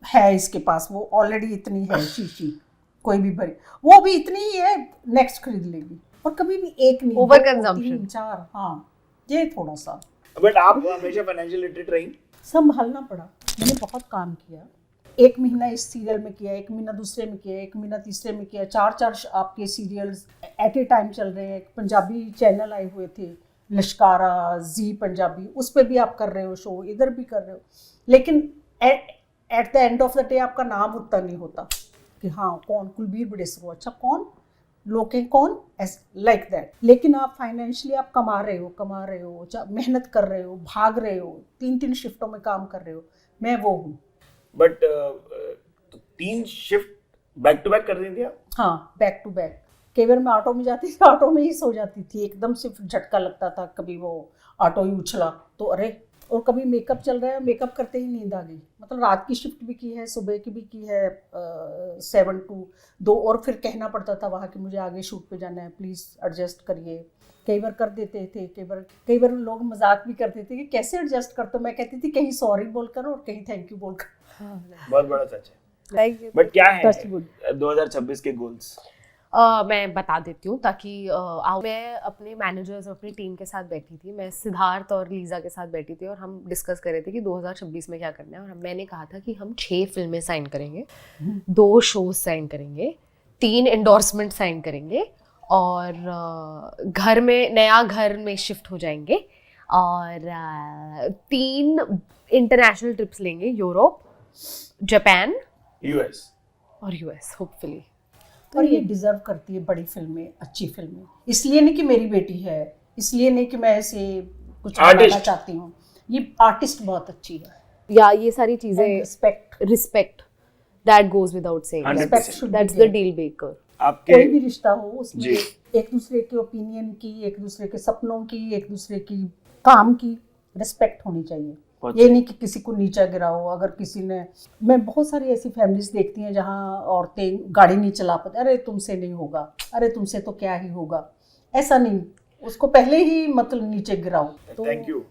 है इसके पास, वो ऑलरेडी इतनी है शीशी, कोई भी बड़ी, वो भी इतनी ही है, नेक्स्ट खरीद लेगी, और कभी भी एक नहीं, ओवर 2, कंजम्पशन 3, 4, हाँ ये थोड़ा सा। बट आप हमेशा फाइनेंशियल लिटरेट रही। संभालना पड़ा, मैंने बहुत काम किया, 1 महीना इस सीरियल में किया, 1 महीना दूसरे में किया, 1 महीना तीसरे में किया, 4 आपके सीरियल्स एट ए टाइम चल रहे हैं। पंजाबी चैनल आए हुए थे, लश्कारा, जी पंजाबी, उस पर भी आप कर रहे हो शो, इधर भी कर रहे हो, लेकिन eight the end of the day आपका नाम उतना नहीं होता कि हाँ कौन कुलबीर बडेसरो, अच्छा कौन लोग हैं, कौन, लाइक दैट। लेकिन आप फाइनेंशियली आप कमा रहे हो, मेहनत कर रहे हो, भाग रहे हो, 3 शिफ्टों में काम कर रहे हो, मैं वो हूँ। But 3 shift back to back कर रही थी आप? हाँ, बैक टू बैक। कई बार मैं ऑटो में जाती थी, ऑटो में ही सो जाती थी, एकदम से झटका लगता था, कभी वो ऑटो ही उछला तो अरे, और कभी मेकअप चल रहा है, मेकअप करते ही नींद आ गई। मतलब रात की शिफ्ट भी की है, सुबह की भी की है, 7 to 2, और फिर कहना पड़ता था वहाँ कि मुझे आगे शूट पे जाना है, प्लीज़ एडजस्ट करिए। कई बार कर देते थे, कई बार लोग मजाक भी करते थे कि कैसे एडजस्ट करते हो, मैं कहती थी कहीं सॉरी बोलकर और कहीं थैंक यू बोलकर। बहुत बड़ा सच है। Thank you. बट क्या है Touch wood. 2026 के गोल्स? मैं बता देती हूँ ताकि मैं अपने मैनेजर्स और अपनी टीम के साथ बैठी थी, मैं सिद्धार्थ और लीजा के साथ बैठी थी और हम डिस्कस कर रहे थे कि 2026 में क्या करना है। और मैंने कहा था कि हम 6 फिल्में साइन करेंगे, 2 शोज साइन करेंगे, 3 एंडोर्समेंट साइन करेंगे, और नया घर में शिफ्ट हो जाएंगे, और 3 इंटरनेशनल ट्रिप्स लेंगे, यूरोप, जापान, यूएस और यूएस होपफुली। और ये डिजर्व करती है बड़ी फिल्में, अच्छी फिल्में, इसलिए नहीं कि मेरी बेटी है, इसलिए नहीं कि मैं ऐसे कुछ बनाना चाहती हूँ, ये आर्टिस्ट बहुत अच्छी है। या ये सारी चीजें, respect that goes without saying, that's the deal breaker. आपके कोई भी रिश्ता हो उसमें एक दूसरे के ओपिनियन की, एक दूसरे के सपनों की, एक दूसरे की काम की रिस्पेक्ट होनी चाहिए। ये नहीं कि किसी को नीचा गिराओ। अगर किसी ने, मैं बहुत सारी ऐसी फैमिलीज देखती हैं जहाँ औरतें गाड़ी नहीं चला पाती, अरे तुमसे नहीं होगा, अरे तुमसे तो क्या ही होगा, ऐसा नहीं, उसको पहले ही मतलब नीचे गिराओ। Thank you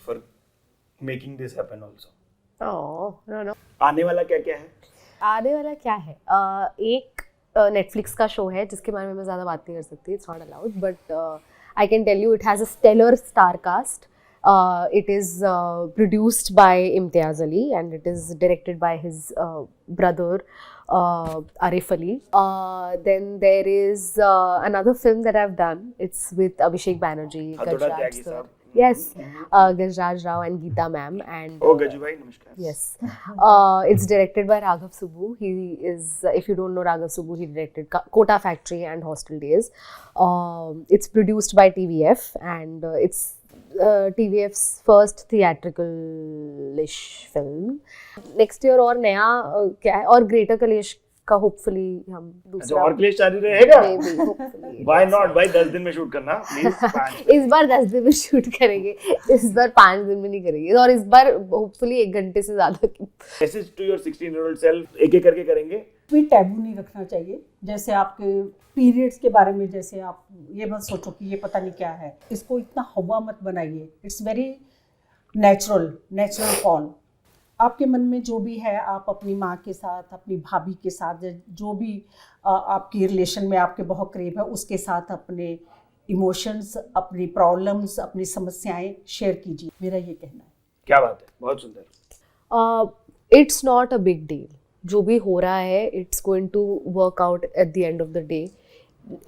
for making this happen also. No आने वाला क्या क्या है? आने वाला क्या है, एक नेटफ्लिक्स का शो है जिसके बारे में मैं ज़्यादा बात नहीं कर सकती, it's not allowed, but I can tell you it has a stellar star cast. It is produced by Imtiaz Ali and it is directed by his brother Arif Ali. Then there is another film that I've done. It's with Abhishek Banerjee, Gajraj sir. Yes, Gajraj Rao and Geeta ma'am. And Gaju bhai, namaskar. Yes, it's directed by Raghav Subbu. He is, if you don't know Raghav Subbu, he directed Kota Factory and Hostel Days. It's produced by TVF and it's TVF's first theatrical-ish film. Next year और नया क्या है, और greater कलेश का hopefully हम दूसरा और कलेश जारी रहेगा। Maybe, hopefully. Why not? भाई 10 दिन में शूट करना प्लीज। इस बार 10 दिन में शूट करेंगे, इस बार 5 दिन में नहीं करेंगे, और इस बार होपफुली 1 घंटे से ज्यादा की। Message to your 16-year-old self, एक एक करके करेंगे। कोई टैबू नहीं रखना चाहिए। जैसे आपके पीरियड्स के बारे में, जैसे आप ये मत सोचो कि ये पता नहीं क्या है, इसको इतना हवा मत बनाइए। It's very natural call. आपके मन में जो भी है, आप अपनी माँ के साथ, अपनी भाभी के साथ, जो भी आपकी रिलेशन में आपके बहुत करीब है, उसके साथ अपने इमोशंस, अपनी प्रॉब्लम्स, अपनी समस्याएं शेयर कीजिए, मेरा ये कहना है। क्या बात है, बहुत सुंदर। It's not a big deal, जो भी हो रहा है it's going to work out at the end of the day.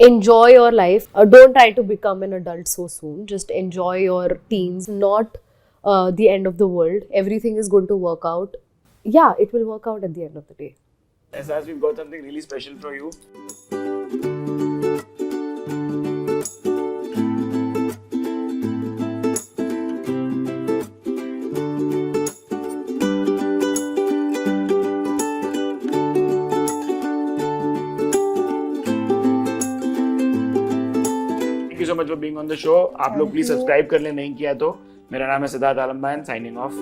Enjoy your life. Don't try to become an adult so soon. Just enjoy your teens. Not the end of the world. Everything is going to work out. Yeah, it will work out at the end of the day. As we've got something really special for you. Thank you so much for being on the show. आप लोग please subscribe कर लें नहीं किया तो। मेरा नाम है सिद्धार्थ आलमबान, साइनिंग ऑफ।